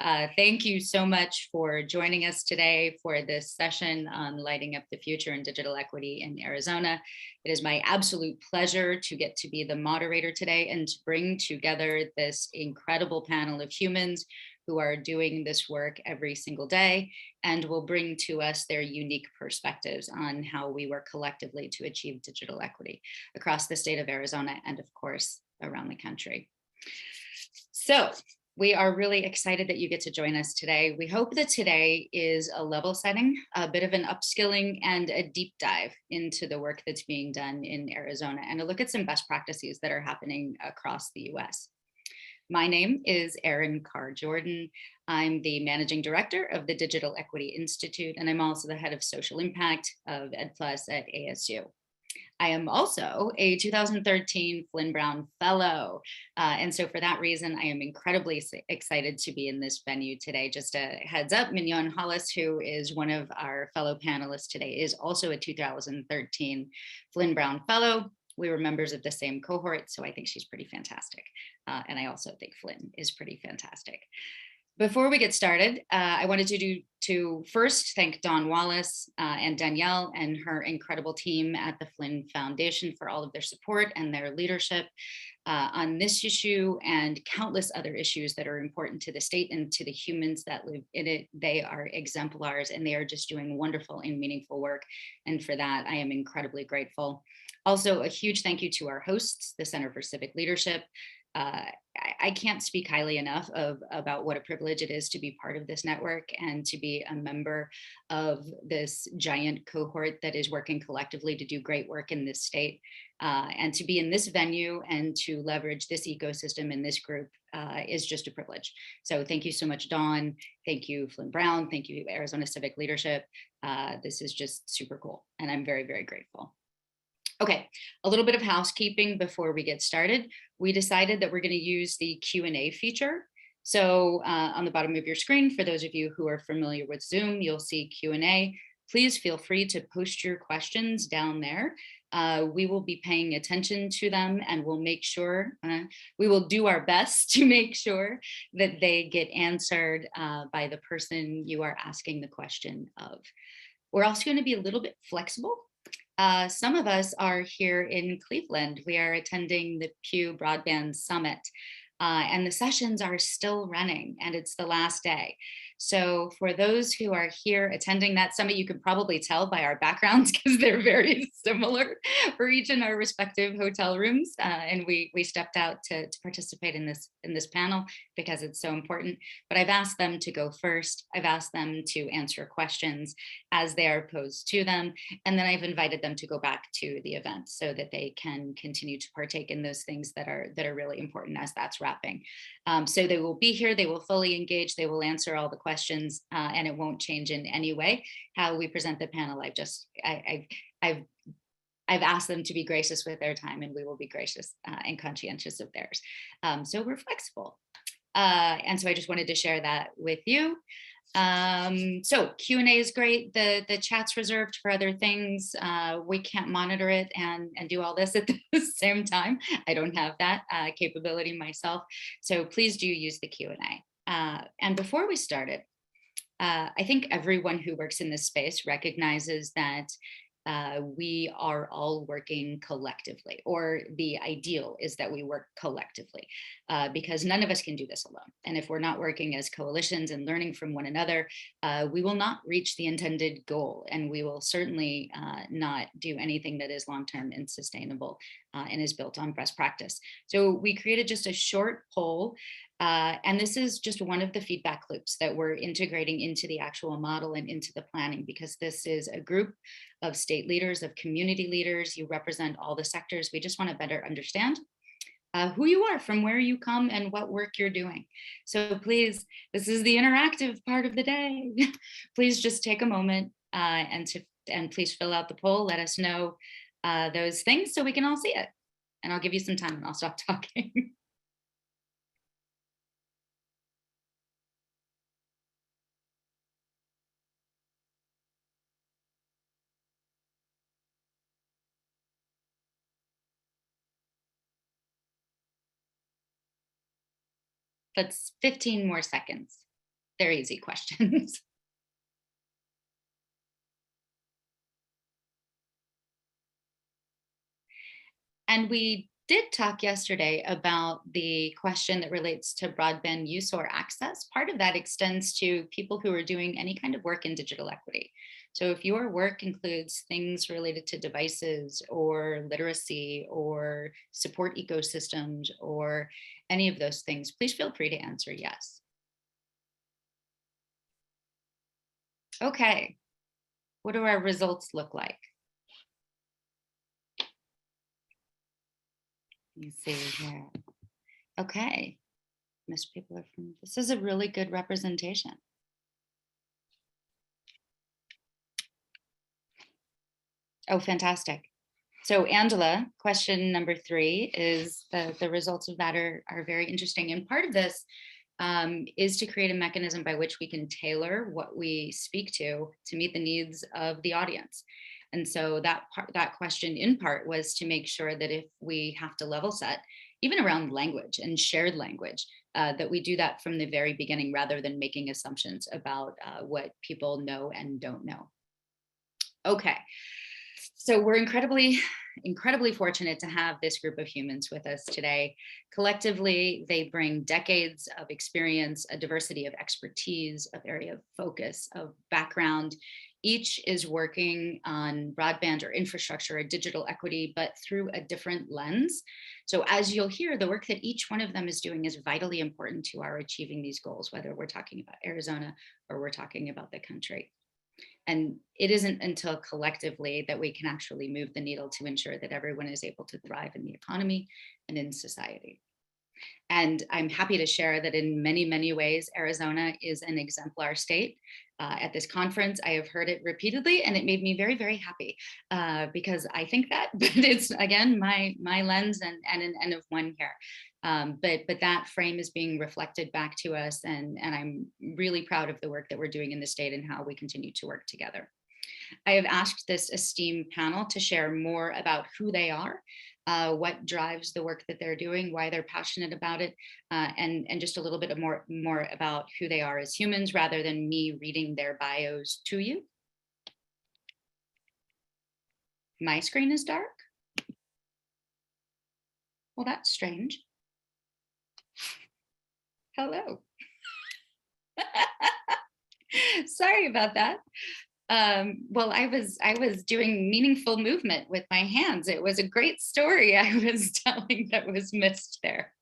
Thank you so much for joining us today for this session on lighting up the future in digital equity in Arizona. It is my absolute pleasure to get to be the moderator today and to bring together this incredible panel of humans who are doing this work every single day and will bring to us their unique perspectives on how we work collectively to achieve digital equity across the state of Arizona and, of course, around the country. So we are really excited that you get to join us today. We hope that today is a level setting, a bit of an upskilling and a deep dive into the work that's being done in Arizona and a look at some best practices that are happening across the US. My name is Erin Carr-Jordan. I'm the Managing Director of the Digital Equity Institute, and I'm also the Head of Social Impact of Ed+ at ASU. I am also a 2013 Flinn-Brown Fellow. And so for that reason, I am incredibly excited to be in this venue today. Just a heads up, Mignon Hollis, who is one of our fellow panelists today, is also a 2013 Flinn-Brown Fellow. We were members of the same cohort, so I think she's pretty fantastic. And I also think Flynn is pretty fantastic. Before we get started, I wanted to first thank Dawn Wallace and Danielle and her incredible team at the Flinn Foundation for all of their support and their leadership on this issue and countless other issues that are important to the state and to the humans that live in it. They are exemplars and they are just doing wonderful and meaningful work. And for that, I am incredibly grateful. Also, a huge thank you to our hosts, the Center for Civic Leadership. I can't speak highly enough about what a privilege it is to be part of this network and to be a member of this giant cohort that is working collectively to do great work in this state. And to be in this venue and to leverage this ecosystem in this group is just a privilege. So thank you so much, Dawn. Thank you, Flinn-Brown. Thank you, Arizona Civic Leadership. This is just super cool, and I'm very, very grateful. Okay, a little bit of housekeeping before we get started. We decided that we're going to use the Q&A feature. So on the bottom of your screen, for those of you who are familiar with Zoom, you'll see Q&A. Please feel free to post your questions down there. We will be paying attention to them and we'll make sure, we will do our best to make sure that they get answered by the person you are asking the question of. We're also going to be a little bit flexible. Some of us are here in Cleveland. We are attending the Pew Broadband Summit, and the sessions are still running, and it's the last day. So for those who are here attending that summit, you can probably tell by our backgrounds because they're very similar for each in our respective hotel rooms. And we stepped out to participate in this panel because it's so important. But I've asked them to go first. I've asked them to answer questions as they are posed to them. And then I've invited them to go back to the event so that they can continue to partake in those things that are really important as that's wrapping. So they will be here, they will fully engage, they will answer all the questions, and it won't change in any way how we present the panel. I've asked them to be gracious with their time, and we will be gracious and conscientious of theirs. So we're flexible. And so I just wanted to share that with you. So Q&A is great. The chat's reserved for other things. We can't monitor it and do all this at the same time. I don't have that capability myself. So please do use the Q&A. And before we started, I think everyone who works in this space recognizes that we are all working collectively, or the ideal is that we work collectively, because none of us can do this alone. And if we're not working as coalitions and learning from one another, we will not reach the intended goal, and we will certainly not do anything that is long-term and sustainable and is built on best practice. So we created just a short poll. And this is just one of the feedback loops that we're integrating into the actual model and into the planning, because this is a group of state leaders, of community leaders. You represent all the sectors. We just want to better understand who you are, from where you come, and what work you're doing. So please, this is the interactive part of the day. Please just take a moment and please fill out the poll. Let us know those things so we can all see it. And I'll give you some time and I'll stop talking. That's 15 more seconds. They're easy questions. And we did talk yesterday about the question that relates to broadband use or access. Part of that extends to people who are doing any kind of work in digital equity. So if your work includes things related to devices or literacy or support ecosystems or any of those things, please feel free to answer yes. Okay, what do our results look like? Let me see here. Okay, most people are from, this is a really good representation. Oh, fantastic. So Angela, question number 3 is the results of that are very interesting. And part of this is to create a mechanism by which we can tailor what we speak to meet the needs of the audience. And so that question in part was to make sure that if we have to level set, even around language and shared language, that we do that from the very beginning rather than making assumptions about what people know and don't know. Okay. So we're incredibly fortunate to have this group of humans with us today. Collectively, they bring decades of experience, a diversity of expertise, of area of focus, of background. Each is working on broadband or infrastructure or digital equity, but through a different lens. So as you'll hear, the work that each one of them is doing is vitally important to our achieving these goals, whether we're talking about Arizona or we're talking about the country. And it isn't until collectively that we can actually move the needle to ensure that everyone is able to thrive in the economy and in society. And I'm happy to share that in many, many ways, Arizona is an exemplar state. At this conference, I have heard it repeatedly, and it made me very, very happy because I think that, but it's again my lens and an N of one here. But that frame is being reflected back to us, and I'm really proud of the work that we're doing in the state and how we continue to work together. I have asked this esteemed panel to share more about who they are, what drives the work that they're doing, why they're passionate about it, and just a little bit more about who they are as humans rather than me reading their bios to you. My screen is dark. Well, that's strange. Hello. Sorry about that. Well, I was doing meaningful movement with my hands. It was a great story I was telling that was missed there.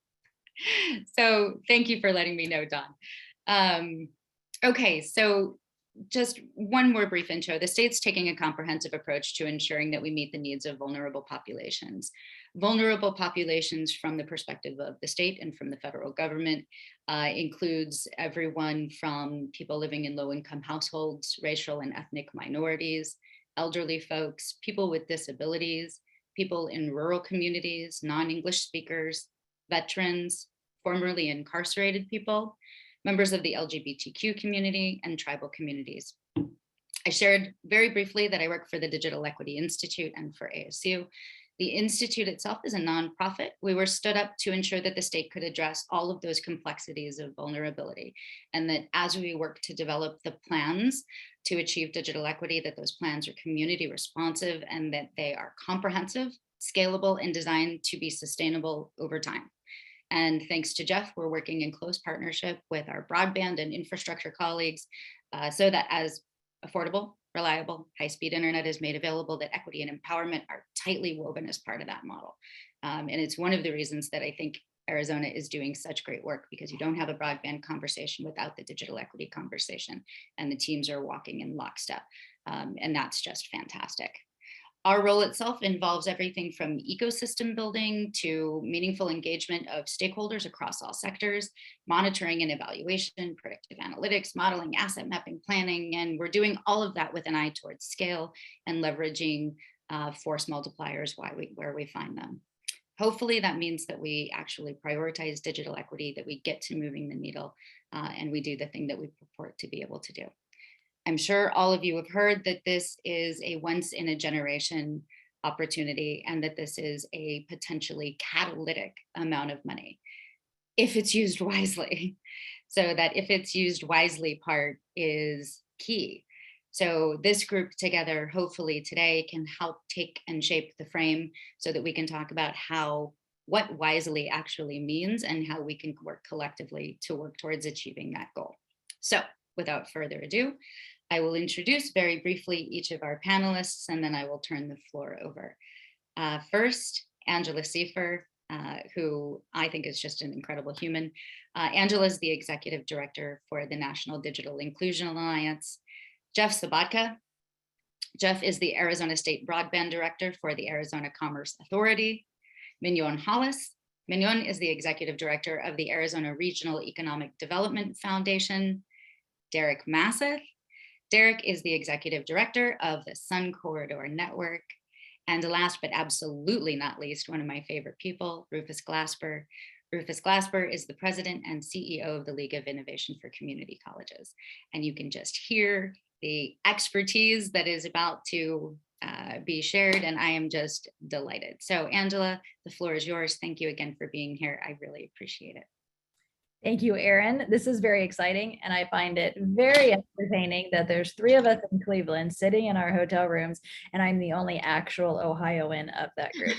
So thank you for letting me know, Don. Okay, so just one more brief intro. The state's taking a comprehensive approach to ensuring that we meet the needs of vulnerable populations. Vulnerable populations from the perspective of the state and from the federal government includes everyone from people living in low-income households, racial and ethnic minorities, elderly folks, people with disabilities, people in rural communities, non-English speakers, veterans, formerly incarcerated people, members of the LGBTQ community, and tribal communities. I shared very briefly that I work for the Digital Equity Institute and for ASU. The Institute itself is a nonprofit. We were stood up to ensure that the state could address all of those complexities of vulnerability, and that as we work to develop the plans to achieve digital equity, that those plans are community responsive and that they are comprehensive, scalable, and designed to be sustainable over time. And thanks to Jeff, we're working in close partnership with our broadband and infrastructure colleagues so that as affordable, reliable, high-speed internet is made available, that equity and empowerment are tightly woven as part of that model. And it's one of the reasons that I think Arizona is doing such great work, because you don't have a broadband conversation without the digital equity conversation, and the teams are walking in lockstep. And that's just fantastic. Our role itself involves everything from ecosystem building to meaningful engagement of stakeholders across all sectors, monitoring and evaluation, predictive analytics, modeling, asset mapping, planning, and we're doing all of that with an eye towards scale and leveraging force multipliers where we find them. Hopefully that means that we actually prioritize digital equity, that we get to moving the needle, and we do the thing that we purport to be able to do. I'm sure all of you have heard that this is a once in a generation opportunity, and that this is a potentially catalytic amount of money if it's used wisely. So that if it's used wisely part is key. So this group together, hopefully today, can help take and shape the frame so that we can talk about what wisely actually means and how we can work collectively to work towards achieving that goal. So without further ado, I will introduce very briefly each of our panelists, and then I will turn the floor over. First, Angela Seifer, who I think is just an incredible human. Angela is the Executive Director for the National Digital Inclusion Alliance. Jeff Sabatka. Jeff is the Arizona State Broadband Director for the Arizona Commerce Authority. Mignon Hollis. Mignon is the Executive Director of the Arizona Regional Economic Development Foundation. Derek Masseth. Derek is the Executive Director of the Sun Corridor Network. And last but absolutely not least, one of my favorite people, Rufus Glasper. Rufus Glasper is the President and CEO of the League of Innovation for Community Colleges. And you can just hear the expertise that is about to be shared, and I am just delighted. So Angela, the floor is yours. Thank you again for being here. I really appreciate it. Thank you, Erin. This is very exciting, and I find it very entertaining that there's 3 of us in Cleveland sitting in our hotel rooms, and I'm the only actual Ohioan of that group.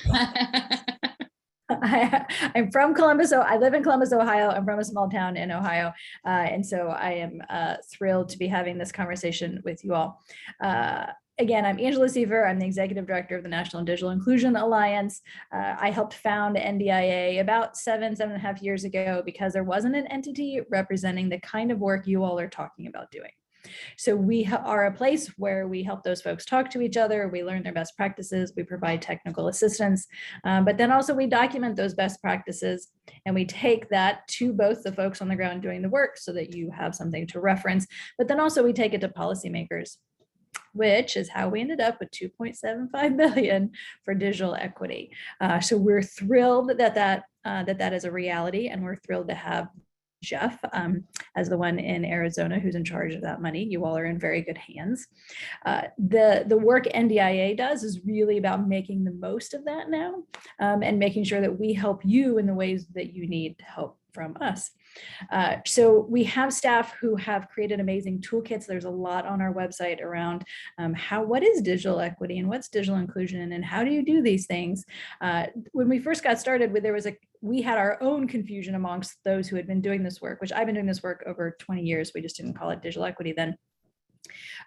I'm from Columbus, I live in Columbus, Ohio. I'm from a small town in Ohio. And so I am thrilled to be having this conversation with you all. Again, I'm Angela Seifer. I'm the Executive Director of the National Digital Inclusion Alliance. I helped found NDIA about 7.5 years ago because there wasn't an entity representing the kind of work you all are talking about doing. So we are a place where we help those folks talk to each other. We learn their best practices. We provide technical assistance, but then also we document those best practices, and we take that to both the folks on the ground doing the work so that you have something to reference, but then also we take it to policymakers, which is how we ended up with $2.75 billion for digital equity. So we're thrilled that is a reality, and we're thrilled to have Jeff as the one in Arizona who's in charge of that money. You all are in very good hands. The work NDIA does is really about making the most of that now, and making sure that we help you in the ways that you need help from us. So we have staff who have created amazing toolkits. There's a lot on our website around what is digital equity and what's digital inclusion and how do you do these things. When we first got started, we had our own confusion amongst those who had been doing this work, which I've been doing this work over 20 years. We just didn't call it digital equity then.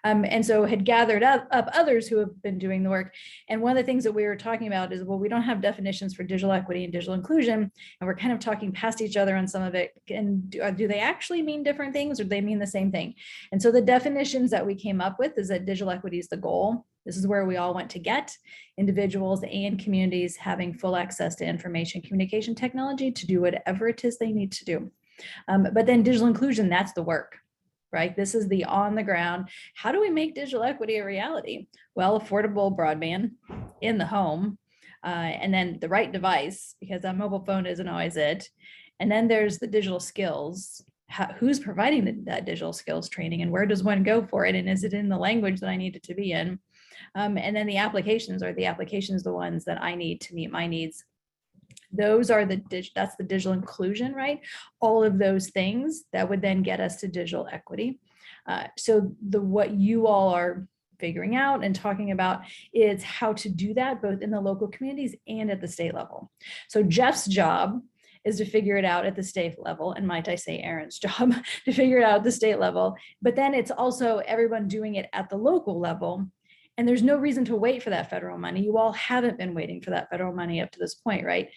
And so had gathered up others who have been doing the work. And one of the things that we were talking about is, well, we don't have definitions for digital equity and digital inclusion, and we're kind of talking past each other on some of it. And do they actually mean different things, or do they mean the same thing? And so the definitions that we came up with is that digital equity is the goal. This is where we all want to get: individuals and communities having full access to information communication technology to do whatever it is they need to do. But then digital inclusion, that's the work. Right? This is the on the ground. How do we make digital equity a reality? Well, affordable broadband in the home, and then the right device, because a mobile phone isn't always it. And then there's the digital skills. Who's providing that digital skills training, and where does one go for it? And is it in the language that I need it to be in? And then the applications, are the applications the ones that I need to meet my needs? Those are that's the digital inclusion, right? All of those things that would then get us to digital equity. So what you all are figuring out and talking about is how to do that both in the local communities and at the state level. So Jeff's job is to figure it out at the state level, and might I say Erin's job to figure it out at the state level, but then it's also everyone doing it at the local level. And there's no reason to wait for that federal money. You all haven't been waiting for that federal money up to this point, right?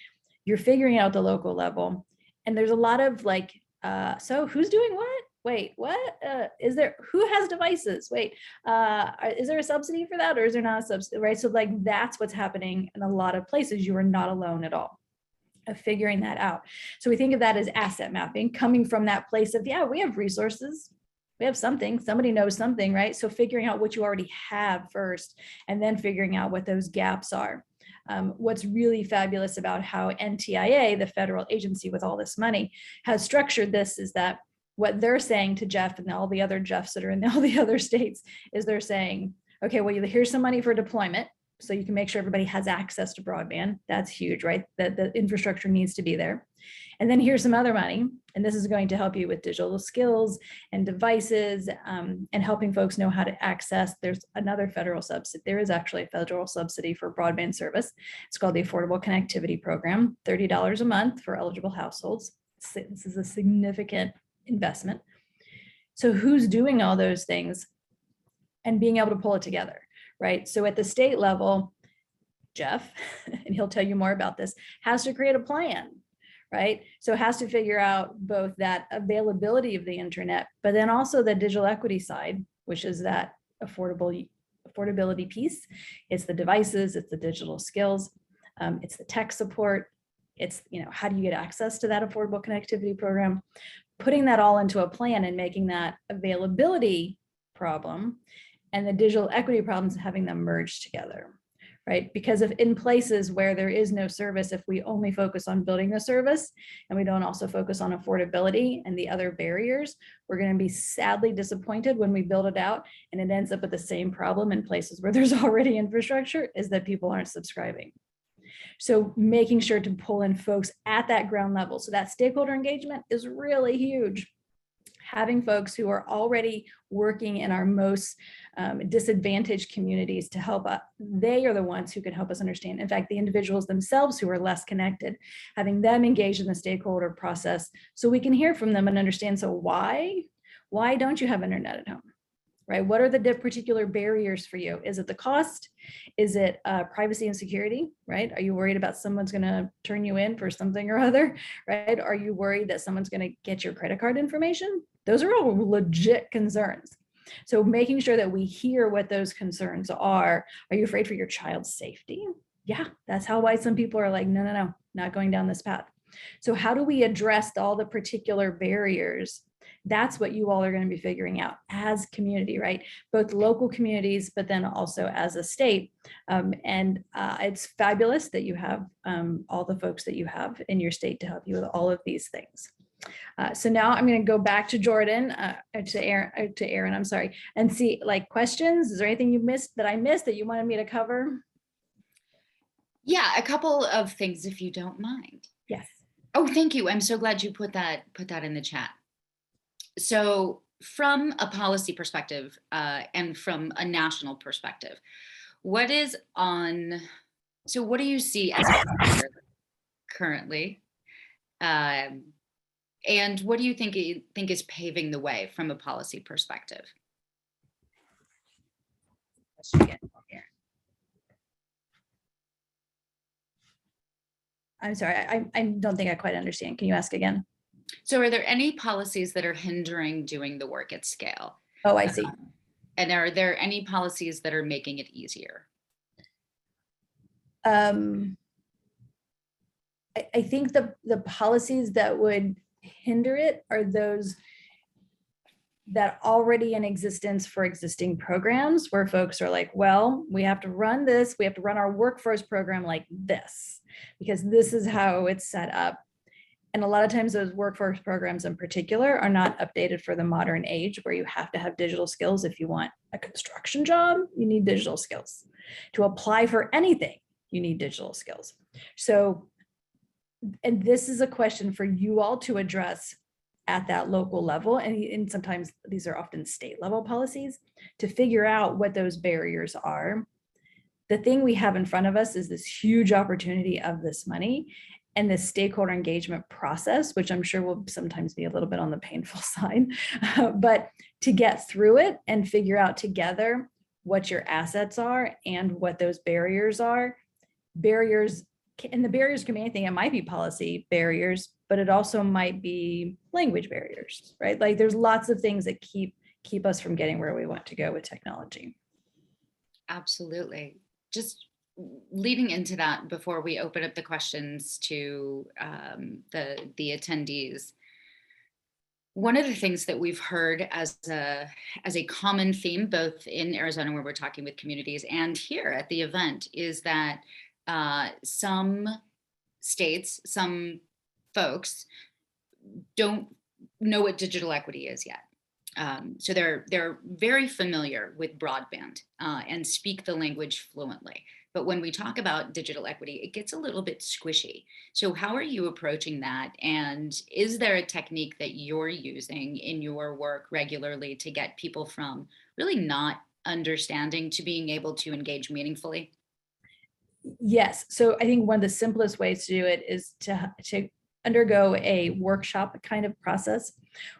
You're figuring out the local level, and there's a lot of so who's doing what? Wait, what? Who has devices? Wait, is there a subsidy for that, or is there not a subsidy, right? So that's what's happening in a lot of places. You are not alone at all of figuring that out. So we think of that as asset mapping, coming from that place of, yeah, we have resources. We have something, somebody knows something, right? So figuring out what you already have first, and then figuring out what those gaps are. What's really fabulous about how NTIA, the federal agency with all this money, has structured this is that what they're saying to Jeff and all the other Jeffs that are in all the other states is they're saying, okay, well, here's some money for deployment. so you can make sure everybody has access to broadband. That's huge, right? That the infrastructure needs to be there. And then here's some other money, and this is going to help you with digital skills and devices, and helping folks know how to access. There's another federal subsidy. There is actually a federal subsidy for broadband service. It's called the Affordable Connectivity Program, $30 a month for eligible households. This is a significant investment. So who's doing all those things and being able to pull it together, right? So at the state level, Jeff, and he'll tell you more about this, has to create a plan, right? So it has to figure out both that availability of the internet, but then also the digital equity side, which is that affordability piece. It's the devices, it's the digital skills, it's the tech support, it's, how do you get access to that affordable connectivity program? Putting that all into a plan and making that availability problem and the digital equity problems, having them merge together. Right? Because if in places where there is no service, if we only focus on building the service and we don't also focus on affordability and the other barriers, we're going to be sadly disappointed when we build it out and it ends up with the same problem in places where there's already infrastructure, is that people aren't subscribing. So making sure to pull in folks at that ground level. So that stakeholder engagement is really huge. Having folks who are already working in our most disadvantaged communities to help us, they are the ones who can help us understand. In fact, the individuals themselves who are less connected, having them engage in the stakeholder process so we can hear from them and understand, so why don't you have internet at home? Right? What are the particular barriers for you? Is it the cost? Is it privacy and security? Right? Are you worried about someone's going to turn you in for something or other? Right? Are you worried that someone's going to get your credit card information? Those are all legit concerns. So making sure that we hear what those concerns are. Are you afraid for your child's safety? Yeah, that's why some people are like, no, not going down this path. So how do we address all the particular barriers? That's what you all are going to be figuring out as community, right? Both local communities, but then also as a state. It's fabulous that you have all the folks that you have in your state to help you with all of these things. So now I'm going to go back to Jordan, to Erin, I'm sorry, and see questions. Is there anything you missed that I missed that you wanted me to cover? Yeah, a couple of things, if you don't mind. Yes. Oh, thank you. I'm so glad you put that in the chat. So from a policy perspective and from a national perspective, what do you see as currently? And what do you think is paving the way from a policy perspective? I'm sorry, I don't think I quite understand. Can you ask again? So are there any policies that are hindering doing the work at scale? Oh, I see. And are there any policies that are making it easier? I think the policies that would hinder it are those that already in existence for existing programs, where folks are like, well, we have to run this, we have to run our workforce program like this, because this is how it's set up. And a lot of times those workforce programs in particular are not updated for the modern age, where you have to have digital skills. If you want a construction job, you need digital skills. To apply for anything, you need digital skills. So, and this is a question for you all to address at that local level. And sometimes these are often state level policies, to figure out what those barriers are. The thing we have in front of us is this huge opportunity of this money and the stakeholder engagement process, which I'm sure will sometimes be a little bit on the painful side, but to get through it and figure out together what your assets are and what those barriers are. And the barriers can be anything. It might be policy barriers, but it also might be language barriers, right? Like there's lots of things that keep us from getting where we want to go with technology. Absolutely. Just leading into that, before we open up the questions to the attendees, one of the things that we've heard as a common theme, both in Arizona where we're talking with communities and here at the event, is that some states, some folks don't know what digital equity is yet. So they're very familiar with broadband and speak the language fluently, But when we talk about digital equity, it gets a little bit squishy. So how are you approaching that? And is there a technique that you're using in your work regularly to get people from really not understanding to being able to engage meaningfully? Yes. So I think one of the simplest ways to do it is to undergo a workshop kind of process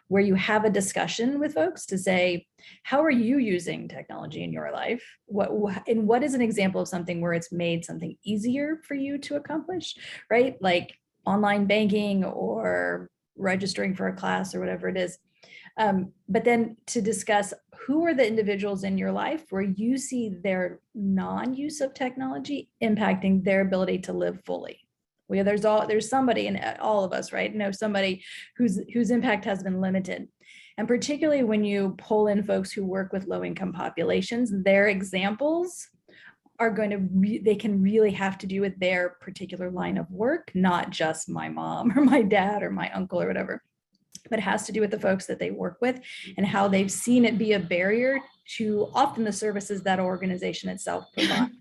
where you have a discussion with folks to say, how are you using technology in your life? What is an example of something where it's made something easier for you to accomplish, right? Like online banking or registering for a class or whatever it is. But then to discuss who are the individuals in your life where you see their non-use of technology impacting their ability to live fully. There's somebody in all of us, right? Somebody whose impact has been limited. And particularly when you pull in folks who work with low-income populations, their examples are going to, they can really have to do with their particular line of work, not just my mom or my dad or my uncle or whatever, but it has to do with the folks that they work with and how they've seen it be a barrier to often the services that organization itself provides.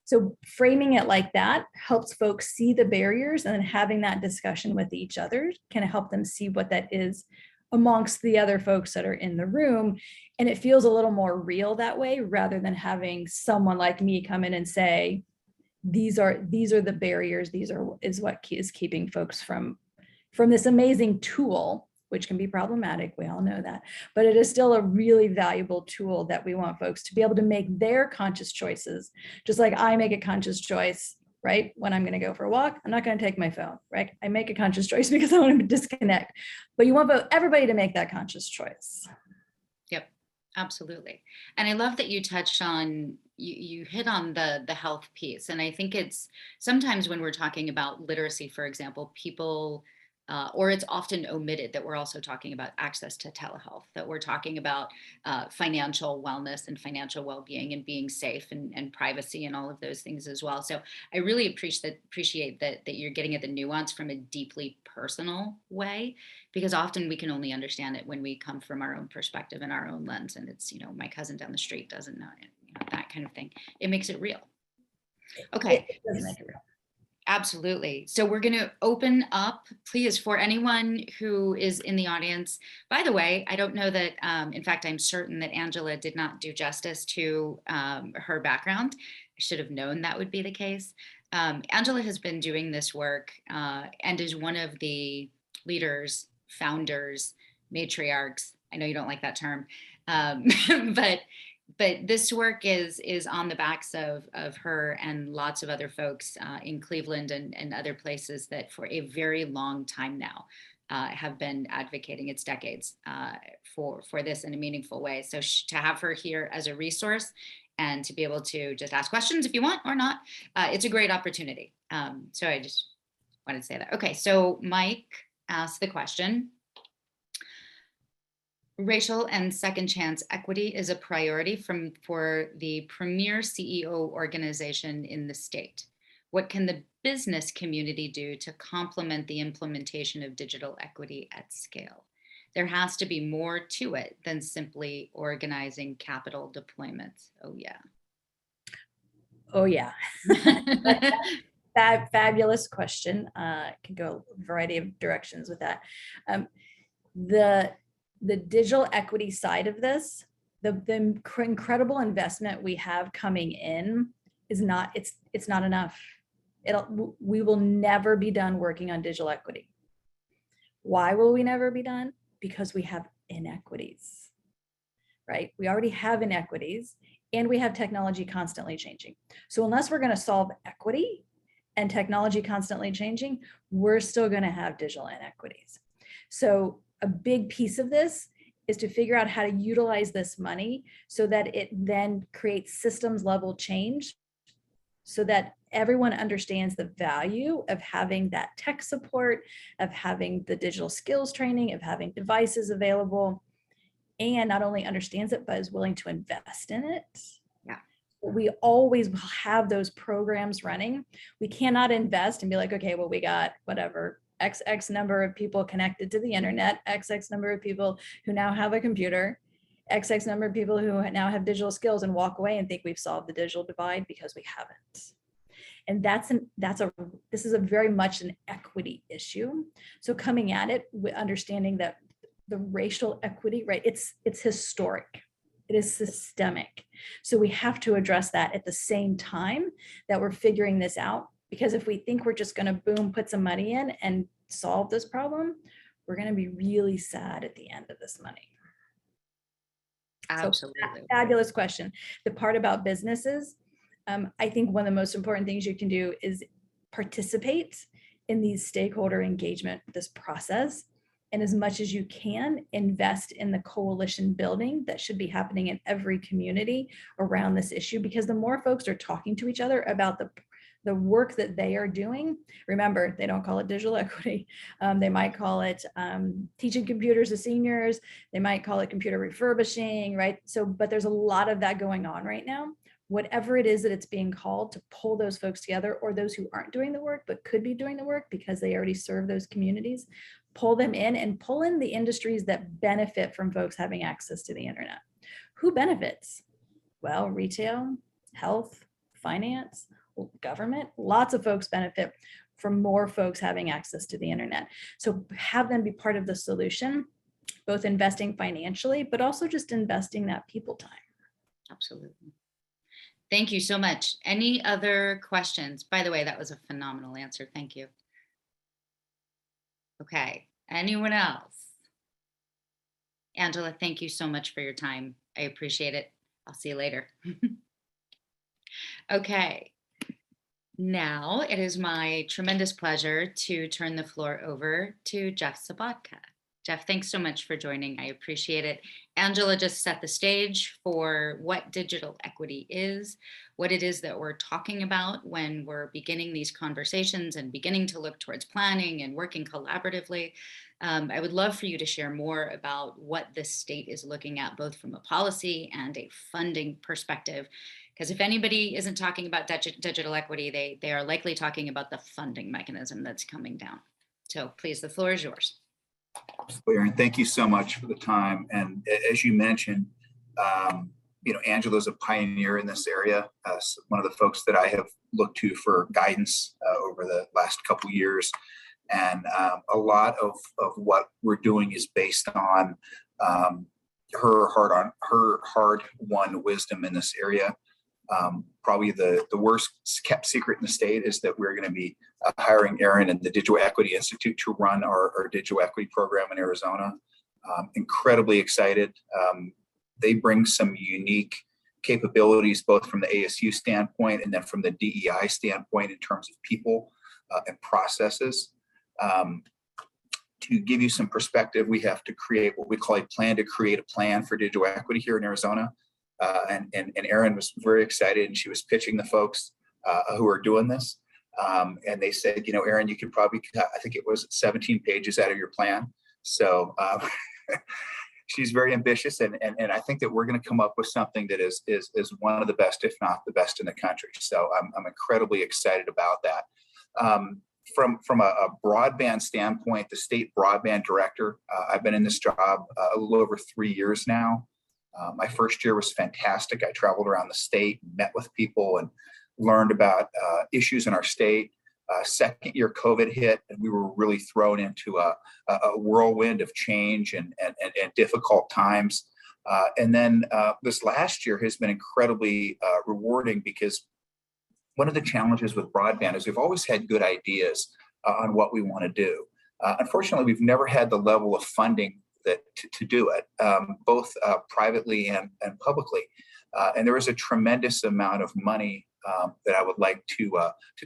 So framing it like that helps folks see the barriers, and then having that discussion with each other can help them see what that is amongst the other folks that are in the room. And it feels a little more real that way, rather than having someone like me come in and say, these are the barriers, is what is keeping folks from this amazing tool, which can be problematic. We all know that, but it is still a really valuable tool that we want folks to be able to make their conscious choices. Just like I make a conscious choice, right? When I'm going to go for a walk, I'm not going to take my phone, right? I make a conscious choice because I want to disconnect, but you want everybody to make that conscious choice. Yep, absolutely. And I love that you touched on, you hit on the health piece. And I think it's sometimes when we're talking about literacy, for example, people or it's often omitted that we're also talking about access to telehealth, that we're talking about financial wellness and financial well-being and being safe and privacy and all of those things as well. So I really appreciate that you're getting at the nuance from a deeply personal way, because often we can only understand it when we come from our own perspective and our own lens. And it's, my cousin down the street doesn't know it, that kind of thing. It makes it real. Okay. It does make it real. Absolutely. So we're going to open up, please, for anyone who is in the audience. By the way, I don't know that, in fact, I'm certain that Angela did not do justice to her background. I should have known that would be the case. Angela has been doing this work and is one of the leaders, founders, matriarchs. I know you don't like that term, but this work is on the backs of her and lots of other folks in Cleveland and other places that for a very long time now have been advocating, it's decades, for this in a meaningful way. So to have her here as a resource and to be able to just ask questions if you want or not, it's a great opportunity. So I just wanted to say that. Okay, so Mike asked the question. Racial and second chance equity is a priority for the premier CEO organization in the state. What can the business community do to complement the implementation of digital equity at scale? There has to be more to it than simply organizing capital deployments. Oh, yeah. Oh, yeah. Fabulous question. Can go a variety of directions with that. The digital equity side of this, the incredible investment we have coming in is not, it's not enough. We will never be done working on digital equity. Why will we never be done? Because we have inequities, right? We already have inequities and we have technology constantly changing. So unless we're going to solve equity and technology constantly changing, we're still going to have digital inequities. So a big piece of this is to figure out how to utilize this money so that it then creates systems level change so that everyone understands the value of having that tech support, of having the digital skills training, of having devices available, and not only understands it, but is willing to invest in it. Yeah. We always will have those programs running. We cannot invest and be like, okay, well, we got whatever, XX number of people connected to the internet, XX number of people who now have a computer, XX number of people who now have digital skills and walk away and think we've solved the digital divide, because we haven't. And this is a very much an equity issue. So coming at it with understanding that the racial equity, right, it's historic. It is systemic. So we have to address that at the same time that we're figuring this out. Because if we think we're just going to boom, put some money in and solve this problem, we're going to be really sad at the end of this money. Absolutely. So, fabulous question. The part about businesses, I think one of the most important things you can do is participate in these stakeholder engagement, this process, and as much as you can, invest in the coalition building that should be happening in every community around this issue, because the more folks are talking to each other about the work that they are doing. Remember, they don't call it digital equity. They might call it teaching computers to seniors. They might call it computer refurbishing, right? So, but there's a lot of that going on right now. Whatever it is that it's being called, to pull those folks together, or those who aren't doing the work but could be doing the work because they already serve those communities, pull them in and pull in the industries that benefit from folks having access to the internet. Who benefits? Well, retail, health, finance, government. Lots of folks benefit from more folks having access to the internet. So have them be part of the solution, both investing financially, but also just investing that people time. Absolutely. Thank you so much. Any other questions? By the way, that was a phenomenal answer. Thank you. Okay. Anyone else? Angela, thank you so much for your time. I appreciate it. I'll see you later. Okay. Now it is my tremendous pleasure to turn the floor over to Jeff Sabatka. Jeff, thanks so much for joining. I appreciate it. Angela just set the stage for what digital equity is, what it is that we're talking about when we're beginning these conversations and beginning to look towards planning and working collaboratively. I would love for you to share more about what the state is looking at, both from a policy and a funding perspective. Because if anybody isn't talking about digital equity, they are likely talking about the funding mechanism that's coming down. So please, the floor is yours. Absolutely, Erin. Thank you so much for the time. And as you mentioned, Angela's a pioneer in this area. One of the folks that I have looked to for guidance over the last couple of years. And a lot of what we're doing is based on her hard-won wisdom in this area. Probably the worst kept secret in the state is that we're going to be hiring Erin and the Digital Equity Institute to run our digital equity program in Arizona. Incredibly excited. They bring some unique capabilities, both from the ASU standpoint and then from the DEI standpoint in terms of people and processes. To give you some perspective, we have to create what we call a plan to create a plan for digital equity here in Arizona. And Erin was very excited, and she was pitching the folks who are doing this. And they said, Erin, you could probably, I think it was 17 pages out of your plan. So she's very ambitious, and I think that we're going to come up with something that is one of the best, if not the best in the country. So I'm incredibly excited about that. From a broadband standpoint, the state broadband director, I've been in this job a little over 3 years now. My first year was fantastic. I traveled around the state, met with people, and learned about issues in our state. Second year, COVID hit, and we were really thrown into a whirlwind of change and difficult times. And then this last year has been incredibly rewarding, because one of the challenges with broadband is we've always had good ideas on what we want to do. Unfortunately, we've never had the level of funding to do it, both privately and publicly. And there is a tremendous amount of money that I would like to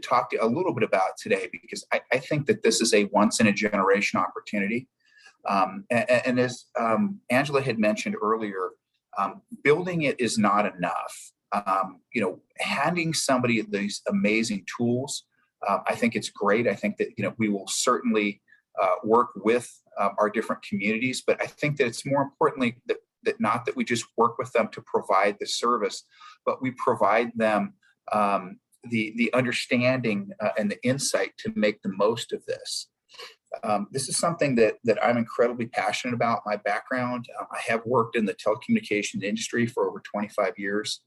talk to you a little bit about today, because I think that this is a once in a generation opportunity. And as Angela had mentioned earlier, building it is not enough. Handing somebody these amazing tools, I think it's great. I think that we will certainly work with our different communities, but I think that it's more importantly that not that we just work with them to provide the service, but we provide them the understanding and the insight to make the most of this. This is something that I'm incredibly passionate about. My background, I have worked in the telecommunications industry for over 25 years.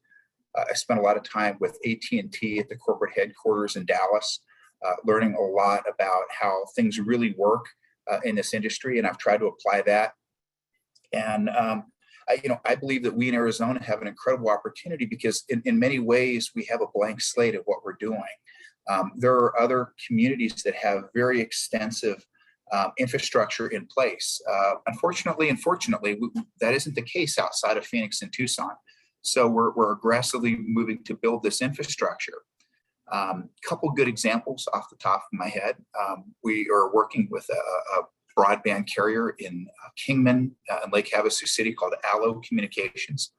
I spent a lot of time with AT&T at the corporate headquarters in Dallas, learning a lot about how things really work in this industry, and I've tried to apply that. And I believe that we in Arizona have an incredible opportunity because in many ways we have a blank slate of what we're doing. There are other communities that have very extensive infrastructure in place. Unfortunately and fortunately, that isn't the case outside of Phoenix and Tucson. So we're aggressively moving to build this infrastructure. Couple good examples off the top of my head. We are working with a broadband carrier in Kingman and Lake Havasu City called Allo Communications.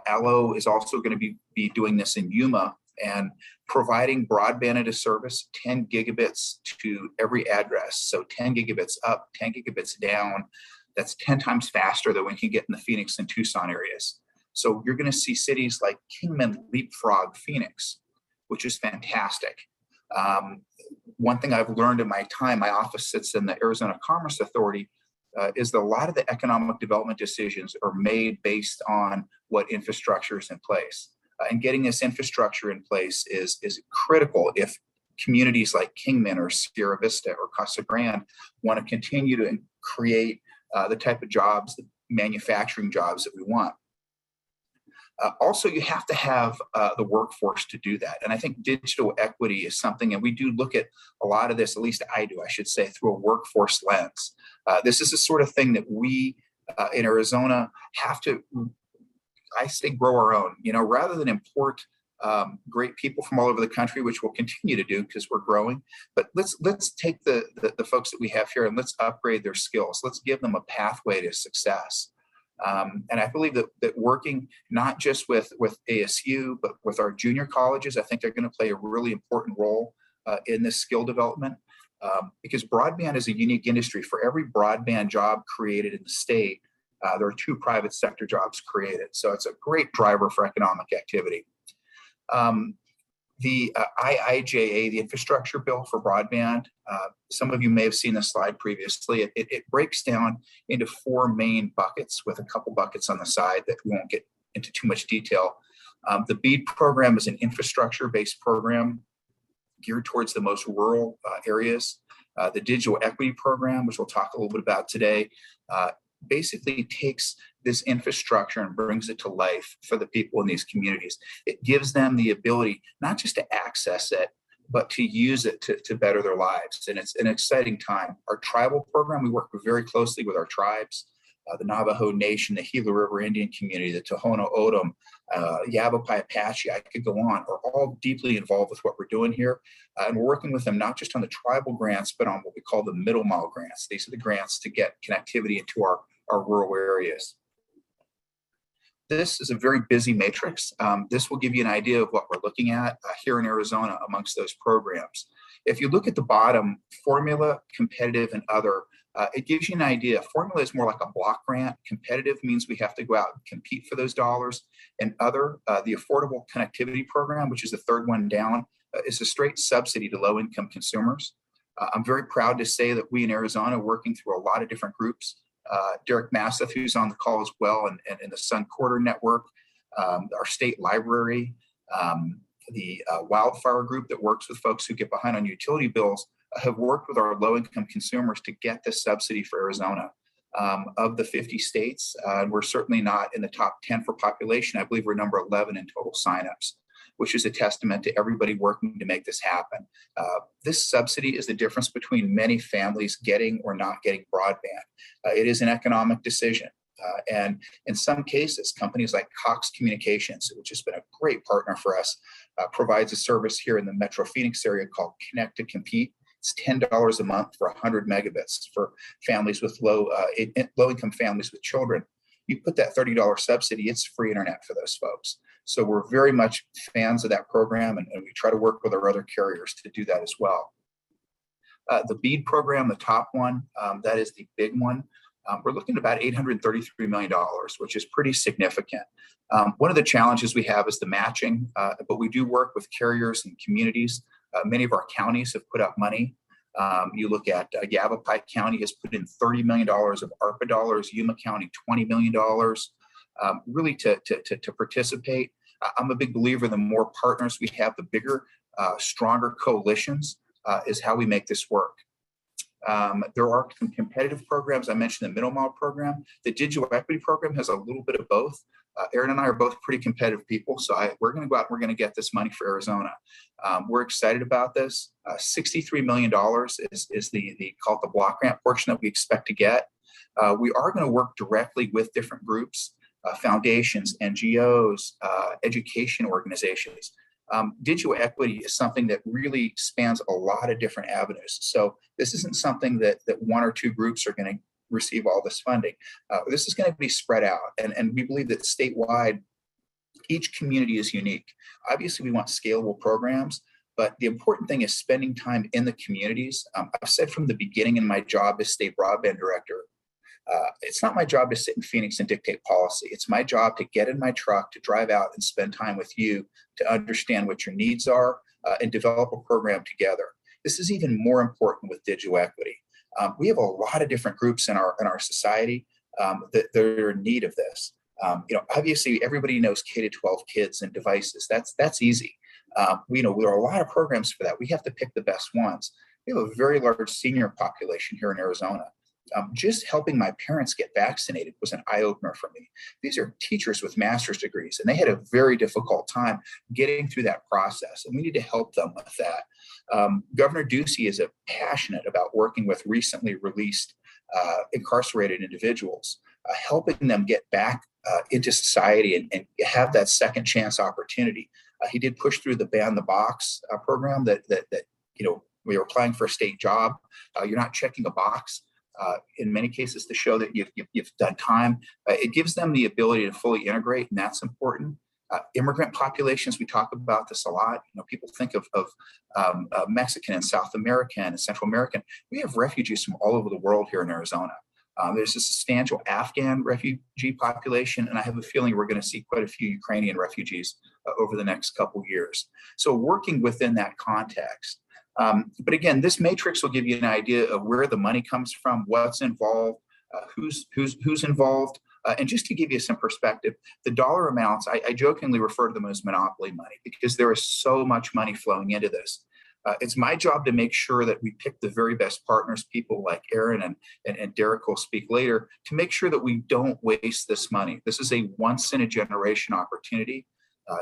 Allo is also going to be doing this in Yuma and providing broadband at a service, 10 gigabits to every address. So 10 gigabits up, 10 gigabits down. That's 10 times faster than we can get in the Phoenix and Tucson areas. So you're going to see cities like Kingman leapfrog Phoenix, which is fantastic. One thing I've learned in my time, my office sits in the Arizona Commerce Authority, is that a lot of the economic development decisions are made based on what infrastructure is in place. And getting this infrastructure in place is critical if communities like Kingman or Sierra Vista or Casa Grande want to continue to create the type of jobs, the manufacturing jobs that we want. Also, you have to have the workforce to do that. And I think digital equity is something, and we do look at a lot of this, at least I do, I should say, through a workforce lens. This is the sort of thing that we in Arizona have to, I say, grow our own, rather than import great people from all over the country, which we'll continue to do because we're growing. But let's take the folks that we have here and let's upgrade their skills. Let's give them a pathway to success. And I believe that working not just with ASU, but with our junior colleges, I think they're going to play a really important role in this skill development because broadband is a unique industry. For every broadband job created in the state, there are 2 private sector jobs created. So it's a great driver for economic activity. The IIJA, the infrastructure bill for broadband, some of you may have seen this slide previously. It breaks down into 4 main buckets with a couple buckets on the side that we won't get into too much detail. The Bead program is an infrastructure-based program geared towards the most rural areas. The digital equity program, which we'll talk a little bit about today, basically takes this infrastructure and brings it to life for the people in these communities. It gives them the ability not just to access it, but to use it to better their lives. And it's an exciting time. Our tribal program, we work very closely with our tribes, the Navajo Nation, the Gila River Indian community, the Tohono O'odham, Yavapai Apache, I could go on, are all deeply involved with what we're doing here. And we're working with them not just on the tribal grants, but on what we call the middle mile grants. These are the grants to get connectivity into our rural areas. This is a very busy matrix. This will give you an idea of what we're looking at here in Arizona amongst those programs. If you look at the bottom, formula, competitive, and other, it gives you an idea. Formula is more like a block grant. Competitive means we have to go out and compete for those dollars. And other, the Affordable Connectivity Program, which is the 3rd one down, is a straight subsidy to low-income consumers. I'm very proud to say that we in Arizona are working through a lot of different groups. Derek Masseth, who's on the call as well, and in the Sun Quarter Network, our state library, the wildfire group that works with folks who get behind on utility bills, have worked with our low-income consumers to get this subsidy for Arizona. Of the 50 states, and we're certainly not in the top 10 for population. I believe we're number 11 in total signups, which is a testament to everybody working to make this happen. This subsidy is the difference between many families getting or not getting broadband. It is an economic decision. And in some cases, companies like Cox Communications, which has been a great partner for us, provides a service here in the Metro Phoenix area called Connect to Compete. It's $10 a month for 100 megabits for families with low-income families with children. You put that $30 subsidy, it's free internet for those folks. So we're very much fans of that program, and we try to work with our other carriers to do that as well. The Bead program, the top one, that is the big one. We're looking at about $833 million, which is pretty significant. One of the challenges we have is the matching, but we do work with carriers and communities. Many of our counties have put up money. You look at Yavapai County has put in $30 million of ARPA dollars, Yuma County $20 million, really to participate. I'm a big believer the more partners we have, the bigger, stronger coalitions is how we make this work. There are some competitive programs. I mentioned the middle mile program. The digital equity program has a little bit of both. Erin and I are both pretty competitive people, so we're going to go out and we're going to get this money for Arizona. We're excited about this. $63 million is the call it the block grant portion that we expect to get. We are going to work directly with different groups, foundations, NGOs, education organizations. Digital equity is something that really spans a lot of different avenues. So this isn't something that one or two groups are going to receive all this funding. This is going to be spread out. And we believe that statewide, each community is unique. Obviously, we want scalable programs, but the important thing is spending time in the communities. I've said from the beginning in my job as state broadband director, it's not my job to sit in Phoenix and dictate policy. It's my job to get in my truck, to drive out and spend time with you, to understand what your needs are and develop a program together. This is even more important with digital equity. We have a lot of different groups in our society that are in need of this. Obviously, everybody knows K-12 kids and devices. That's easy. There are a lot of programs for that. We have to pick the best ones. We have a very large senior population here in Arizona. Just helping my parents get vaccinated was an eye-opener for me. These are teachers with master's degrees, and they had a very difficult time getting through that process, and we need to help them with that. Governor Ducey is passionate about working with recently released incarcerated individuals, helping them get back into society and have that second chance opportunity. He did push through the Ban the Box program that we were applying for a state job. You're not checking a box. In many cases to show that you've done time. It gives them the ability to fully integrate, and that's important. Immigrant populations, we talk about this a lot. People think of Mexican and South American and Central American. We have refugees from all over the world here in Arizona. There's a substantial Afghan refugee population, and I have a feeling we're going to see quite a few Ukrainian refugees over the next couple years. So working within that context. But again, this matrix will give you an idea of where the money comes from, what's involved, who's involved, and just to give you some perspective, the dollar amounts, I jokingly refer to them as monopoly money because there is so much money flowing into this. It's my job to make sure that we pick the very best partners, people like Erin and Derek will speak later, to make sure that we don't waste this money. This is a once in a generation opportunity.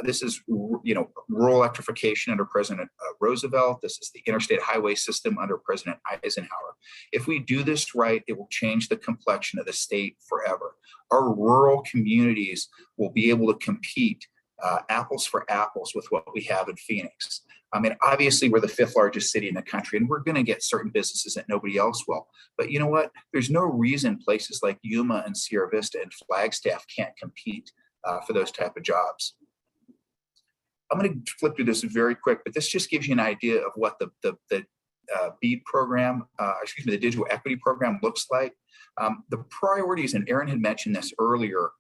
This is, rural electrification under President Roosevelt. This is the interstate highway system under President Eisenhower. If we do this right, it will change the complexion of the state forever. Our rural communities will be able to compete apples for apples with what we have in Phoenix. I mean, obviously, we're the 5th largest city in the country, and we're going to get certain businesses that nobody else will. But you know what? There's no reason places like Yuma and Sierra Vista and Flagstaff can't compete for those type of jobs. I'm going to flip through this very quick, but this just gives you an idea of what the Bead program, the digital equity program looks like. The priorities, and Erin had mentioned this earlier,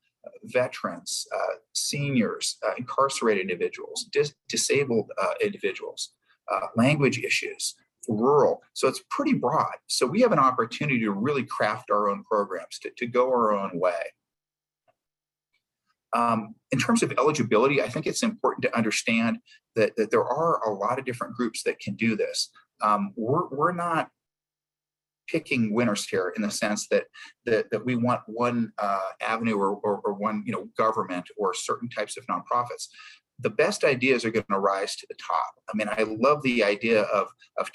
veterans, seniors, incarcerated individuals, disabled individuals, language issues, rural. So it's pretty broad. So we have an opportunity to really craft our own programs, to go our own way. In terms of eligibility, I think it's important to understand that there are a lot of different groups that can do this. We're not picking winners here in the sense that we want one avenue or one government or certain types of nonprofits. The best ideas are going to rise to the top. I mean, I love the idea of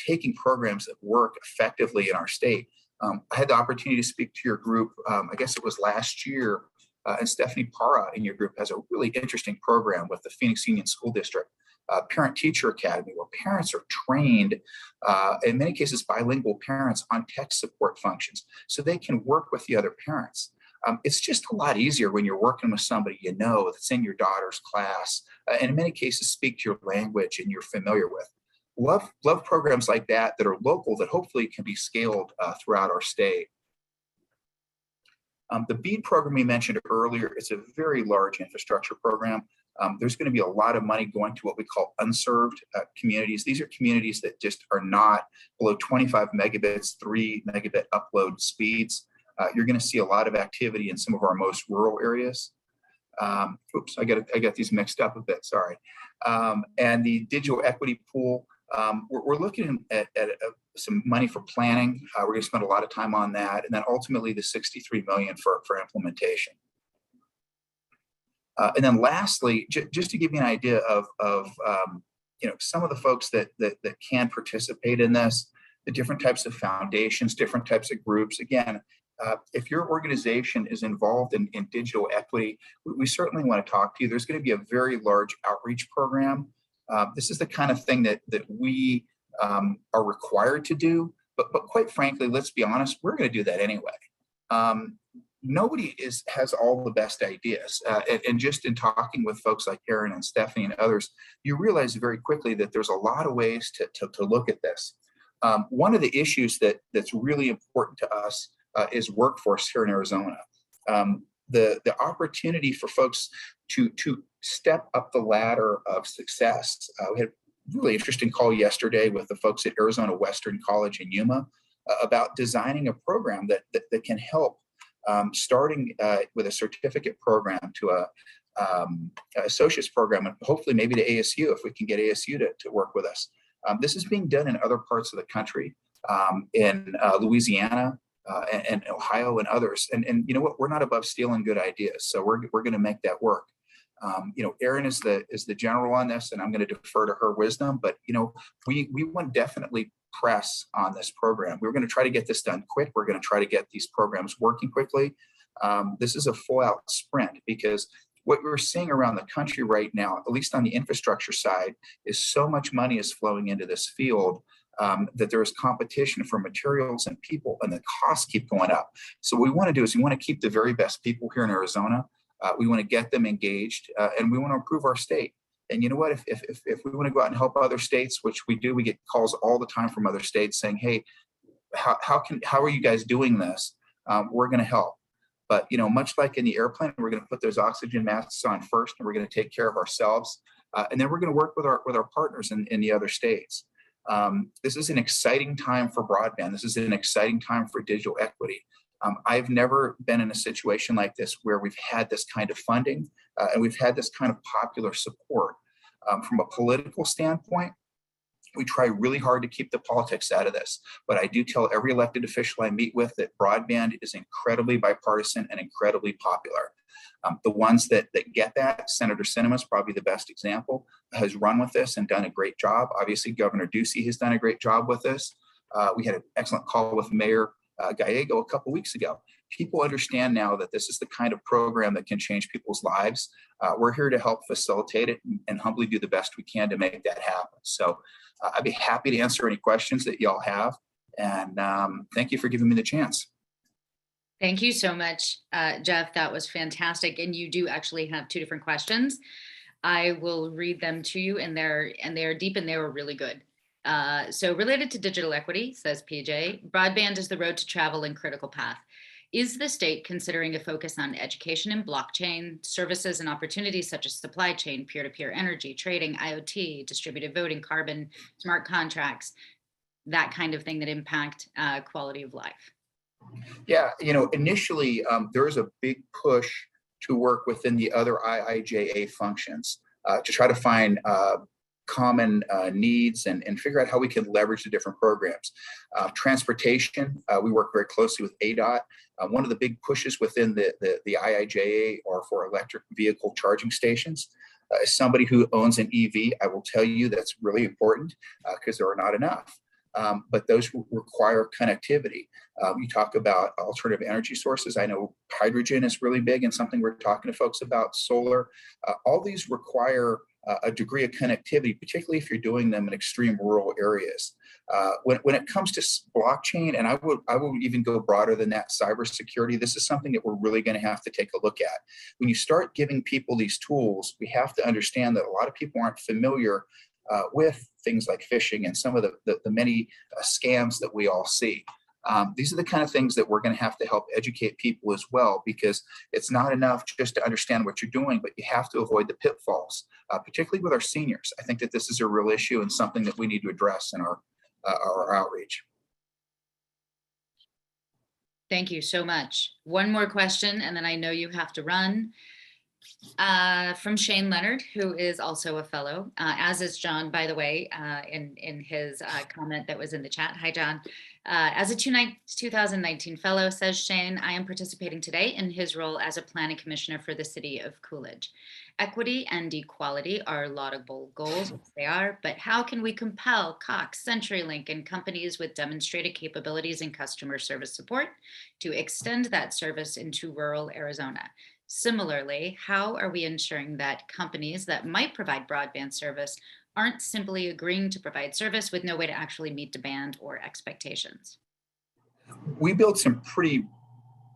taking programs that work effectively in our state. I had the opportunity to speak to your group, I guess it was last year, and Stephanie Parra in your group has a really interesting program with the Phoenix Union School District, Parent-Teacher Academy, where parents are trained, in many cases bilingual parents, on tech support functions so they can work with the other parents. It's just a lot easier when you're working with somebody that's in your daughter's class, and in many cases speak to your language and you're familiar with. Love programs like that are local, that hopefully can be scaled throughout our state. The Bead program we mentioned earlier is a very large infrastructure program. There's going to be a lot of money going to what we call unserved communities. These are communities that just are not below 25 megabits, 3 megabit upload speeds. You're going to see a lot of activity in some of our most rural areas. Oops, I got these mixed up a bit, sorry. And the digital equity pool, we're looking at some money for planning. We're going to spend a lot of time on that, and then ultimately the $63 million for implementation. And then lastly, just to give you an idea of some of the folks that can participate in this, the different types of foundations, different types of groups. Again, if your organization is involved in digital equity, we certainly want to talk to you. There's going to be a very large outreach program. This is the kind of thing that we are required to do, but quite frankly, let's be honest, we're going to do that anyway. Nobody has all the best ideas. And just in talking with folks like Erin and Stephanie and others, you realize very quickly that there's a lot of ways to look at this. One of the issues that's really important to us is workforce here in Arizona. The opportunity for folks to step up the ladder of success. We had a really interesting call yesterday with the folks at Arizona Western College in Yuma about designing a program that can help, starting with a certificate program to a associate's program, and hopefully maybe to ASU if we can get ASU to work with us. This is being done in other parts of the country, in Louisiana, and Ohio and others. And you know what? We're not above stealing good ideas, so we're going to make that work. Erin is the general on this, and I'm going to defer to her wisdom. But we want to definitely press on this program. We're going to try to get this done quick. We're going to try to get these programs working quickly. This is a full-out sprint, because what we're seeing around the country right now, at least on the infrastructure side, is so much money is flowing into this field that there is competition for materials and people, and the costs keep going up. So what we want to do is we want to keep the very best people here in Arizona. We want to get them engaged, and we want to improve our state. And you know what? If we want to go out and help other states, which we do, we get calls all the time from other states saying, "Hey, how are you guys doing this?" We're going to help. But much like in the airplane, we're going to put those oxygen masks on first, and we're going to take care of ourselves, and then we're going to work with our partners in the other states. This is an exciting time for broadband. This is an exciting time for digital equity. I've never been in a situation like this where we've had this kind of funding and we've had this kind of popular support. From a political standpoint, we try really hard to keep the politics out of this, but I do tell every elected official I meet with that broadband is incredibly bipartisan and incredibly popular. The ones that get that, Senator Sinema is probably the best example, has run with this and done a great job. Obviously, Governor Ducey has done a great job with this. We had an excellent call with Mayor Gallego a couple weeks ago. People understand now that this is the kind of program that can change people's lives. We're here to help facilitate it and humbly do the best we can to make that happen. So I'd be happy to answer any questions that y'all have. And thank you for giving me the chance. Thank you so much, Jeff. That was fantastic. And you do actually have two different questions. I will read them to you, and they are deep and they were really good. So related to digital equity, says PJ, broadband is the road to travel and critical path. Is the state considering a focus on education and blockchain, services and opportunities such as supply chain, peer-to-peer energy, trading, IoT, distributed voting, carbon, smart contracts, that kind of thing that impact quality of life? Yeah, initially there is a big push to work within the other IIJA functions to try to find common needs and figure out how we can leverage the different programs. Transportation, we work very closely with ADOT. One of the big pushes within the IIJA are for electric vehicle charging stations. As somebody who owns an EV, I will tell you that's really important because there are not enough. But those require connectivity. You talk about alternative energy sources. I know hydrogen is really big and something we're talking to folks about, solar. All these require a degree of connectivity, particularly if you're doing them in extreme rural areas. When it comes to blockchain, and I will even go broader than that, cybersecurity, this is something that we're really going to have to take a look at. When you start giving people these tools, we have to understand that a lot of people aren't familiar with things like phishing and some of the many scams that we all see. These are the kind of things that we're going to have to help educate people as well, because it's not enough just to understand what you're doing, but you have to avoid the pitfalls, particularly with our seniors. I think that this is a real issue and something that we need to address in our outreach. Thank you so much. One more question, and then I know you have to run. From Shane Leonard, who is also a fellow, as is John, by the way, in his comment that was in the chat. Hi, John. As a 2019 fellow, says Shane, I am participating today in his role as a planning commissioner for the city of Coolidge. Equity and equality are laudable goals, yes, they are, but how can we compel Cox, CenturyLink, and companies with demonstrated capabilities in customer service support to extend that service into rural Arizona? Similarly, how are we ensuring that companies that might provide broadband service aren't simply agreeing to provide service with no way to actually meet demand or expectations? We build some pretty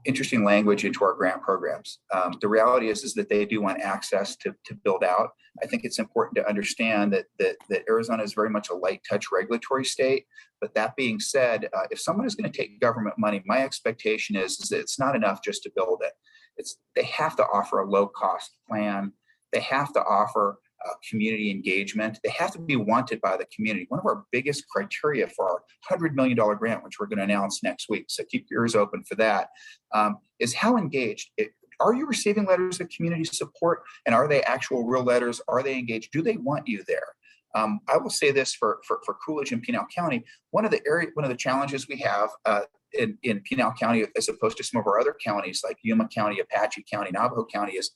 interesting language into our grant programs. The reality is that they do want access to build out. I think it's important to understand that Arizona is very much a light touch regulatory state. But that being said, if someone is going to take government money, my expectation is that it's not enough just to build it. They have to offer a low cost plan. They have to offer community engagement. They have to be wanted by the community. One of our biggest criteria for our $100 million grant, which we're going to announce next week, so keep your ears open for that, is how engaged. Are you receiving letters of community support? And are they actual real letters? Are they engaged? Do they want you there? I will say this for Coolidge and Pinal County, one of the challenges we have in Pinal County, as opposed to some of our other counties like Yuma County, Apache County, Navajo County, is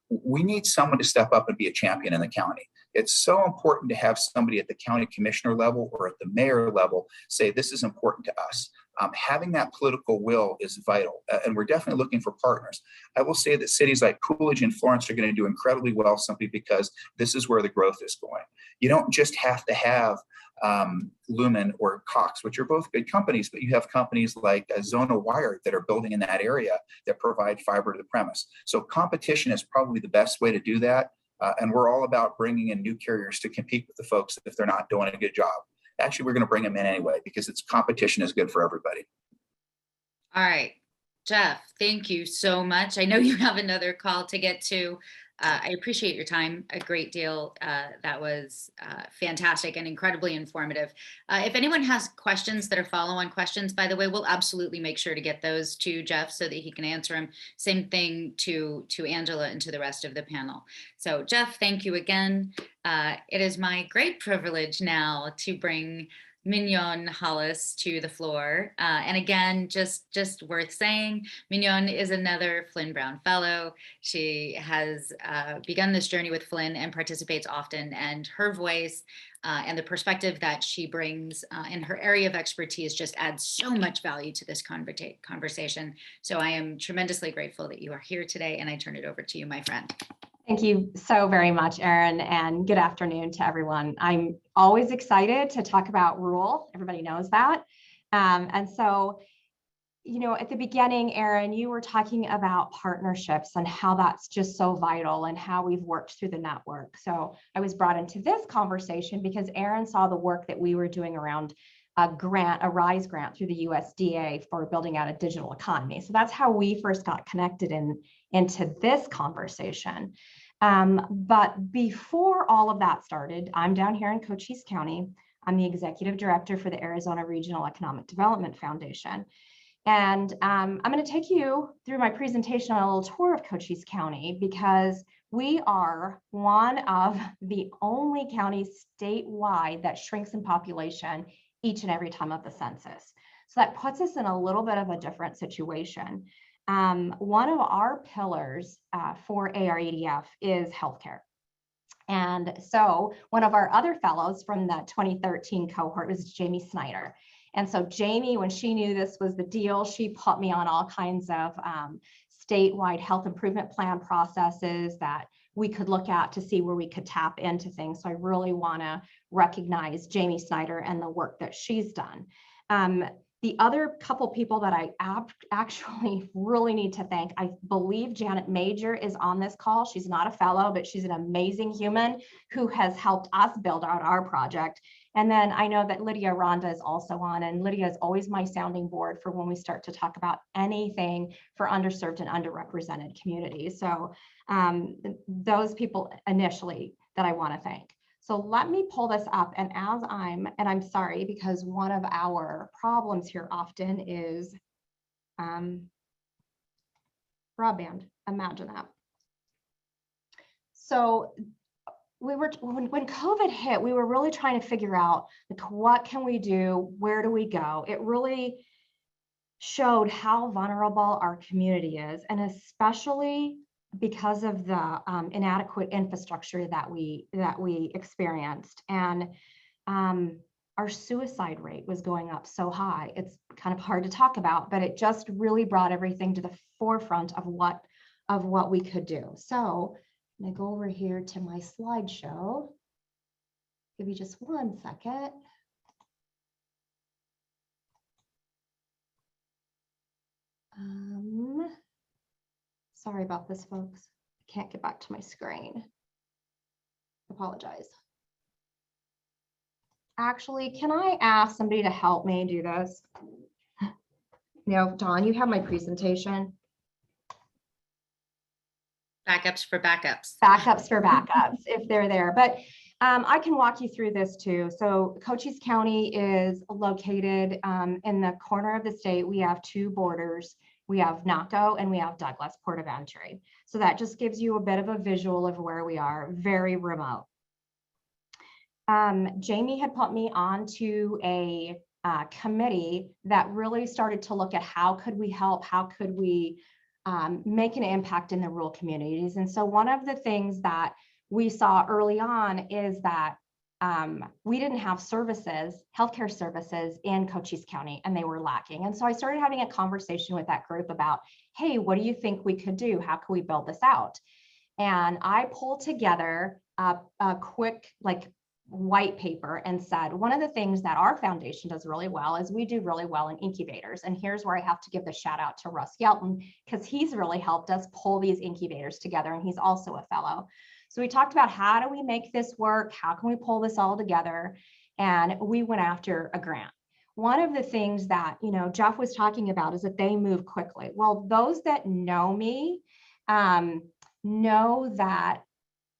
we need someone to step up and be a champion in the county. It's so important to have somebody at the county commissioner level or at the mayor level say, this is important to us. Having that political will is vital, and we're definitely looking for partners. I will say that cities like Coolidge and Florence are going to do incredibly well simply because this is where the growth is going. You don't just have to have Lumen or Cox, which are both good companies, but you have companies like Zona Wired that are building in that area that provide fiber to the premise. So competition is probably the best way to do that. And we're all about bringing in new carriers to compete with the folks if they're not doing a good job. Actually, we're going to bring them in anyway because competition is good for everybody. All right, Jeff, thank you so much. I know you have another call to get to. I appreciate your time a great deal. That was fantastic and incredibly informative. If anyone has questions that are follow-on questions, by the way, we'll absolutely make sure to get those to Jeff so that he can answer them. Same thing to Angela and to the rest of the panel. So Jeff, thank you again. It is my great privilege now to bring Mignon Hollis to the floor. And again, just worth saying, Mignon is another Flinn-Brown Fellow. She has begun this journey with Flynn and participates often, and her voice and the perspective that she brings in her area of expertise just adds so much value to this conversation. So I am tremendously grateful that you are here today, and I turn it over to you, my friend. Thank you so very much, Erin, and good afternoon to everyone. I'm always excited to talk about rural. Everybody knows that. And so, you know, at the beginning, Erin, you were talking about partnerships and how that's just so vital and how we've worked through the network. So I was brought into this conversation because Erin saw the work that we were doing around a RISE grant through the USDA for building out a digital economy. So that's how we first got connected into this conversation. But before all of that started, I'm down here in Cochise County. I'm the executive director for the Arizona Regional Economic Development Foundation. And I'm going to take you through my presentation on a little tour of Cochise County because we are one of the only counties statewide that shrinks in population each and every time of the census. So that puts us in a little bit of a different situation. One of our pillars for AREDF is healthcare. And so one of our other fellows from the 2013 cohort was Jamie Snyder. And so Jamie, when she knew this was the deal, she put me on all kinds of statewide health improvement plan processes that we could look at to see where we could tap into things. So I really want to recognize Jamie Snyder and the work that she's done. The other couple people that I actually really need to thank, I believe Janet Major is on this call. She's not a fellow, but she's an amazing human who has helped us build out our project. And then I know that Lydia Rhonda is also on, and Lydia is always my sounding board for when we start to talk about anything for underserved and underrepresented communities. So those people initially that I want to thank. So let me pull this up, and I'm sorry, because one of our problems here often is broadband. Imagine that. So when COVID hit, we were really trying to figure out, like, what can we do? Where do we go? It really showed how vulnerable our community is, and especially because of the inadequate infrastructure that we experienced. And our suicide rate was going up so high. It's kind of hard to talk about, but it just really brought everything to the forefront of what we could do. So I'm gonna go over here to my slideshow. Give me just 1 second. Sorry about this, folks. I can't get back to my screen. Apologize. Actually, can I ask somebody to help me do this? No, Dawn, you have my presentation. Backups for backups. Backups for backups, if they're there. But I can walk you through this too. So Cochise County is located in the corner of the state. We have two borders. We have Naco and we have Douglas, port of entry. So that just gives you a bit of a visual of where we are, very remote. Jamie had put me onto a committee that really started to look at how could we help, how could we make an impact in the rural communities. And so one of the things that we saw early on is that we didn't have services, healthcare services in Cochise County, and they were lacking. And so I started having a conversation with that group about, hey, what do you think we could do? How can we build this out? And I pulled together a quick, white paper and said, one of the things that our foundation does really well is we do really well in incubators. And here's where I have to give the shout out to Russ Yelton, because he's really helped us pull these incubators together, and he's also a fellow. So we talked about, how do we make this work? How can we pull this all together? And we went after a grant. One of the things that, Jeff was talking about is that they move quickly. Well, those that know me know that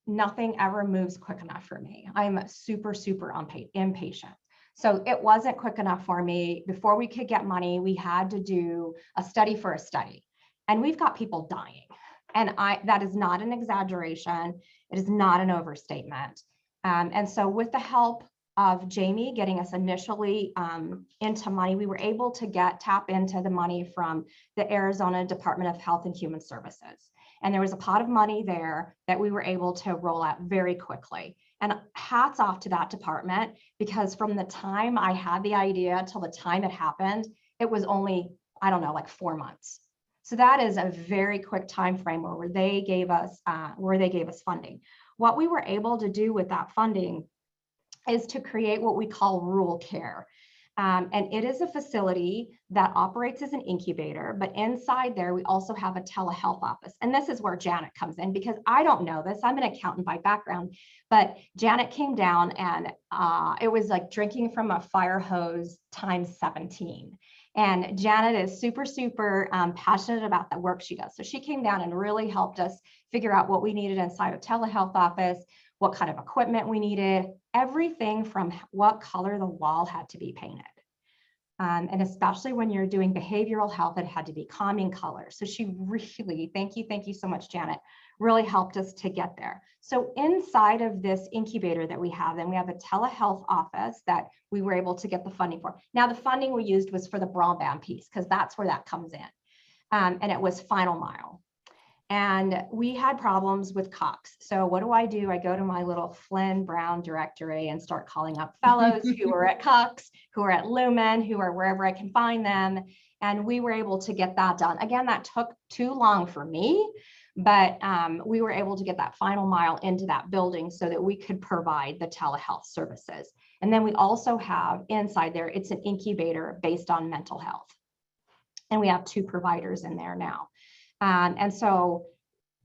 nothing ever moves quick enough for me. I'm super, super impatient. So it wasn't quick enough for me. Before we could get money, we had to do a study for a study. And we've got people dying. And that is not an exaggeration. It is not an overstatement. And so with the help of Jamie getting us initially into money, we were able to tap into the money from the Arizona Department of Health and Human Services. And there was a pot of money there that we were able to roll out very quickly. And hats off to that department, because from the time I had the idea till the time it happened, it was only, 4 months. So that is a very quick time frame where they gave us funding. What we were able to do with that funding is to create what we call rural care. And it is a facility that operates as an incubator, but inside there, we also have a telehealth office. And this is where Janet comes in, because I don't know this. I'm an accountant by background, but Janet came down and it was like drinking from a fire hose times 17. And Janet is super, super passionate about the work she does. So she came down and really helped us figure out what we needed inside a telehealth office, what kind of equipment we needed, everything from what color the wall had to be painted. And especially when you're doing behavioral health, it had to be calming colors. So she really, thank you so much, Janet, really helped us to get there. So inside of this incubator that we have, then we have a telehealth office that we were able to get the funding for. Now the funding we used was for the broadband piece, because that's where that comes in. And it was final mile. And we had problems with Cox. So what do? I go to my little Flinn-Brown directory and start calling up fellows who are at Cox, who are at Lumen, who are wherever I can find them. And we were able to get that done. Again, that took too long for me, But we were able to get that final mile into that building so that we could provide the telehealth services. And then we also have inside there, it's an incubator based on mental health. And we have 2 providers in there now. And so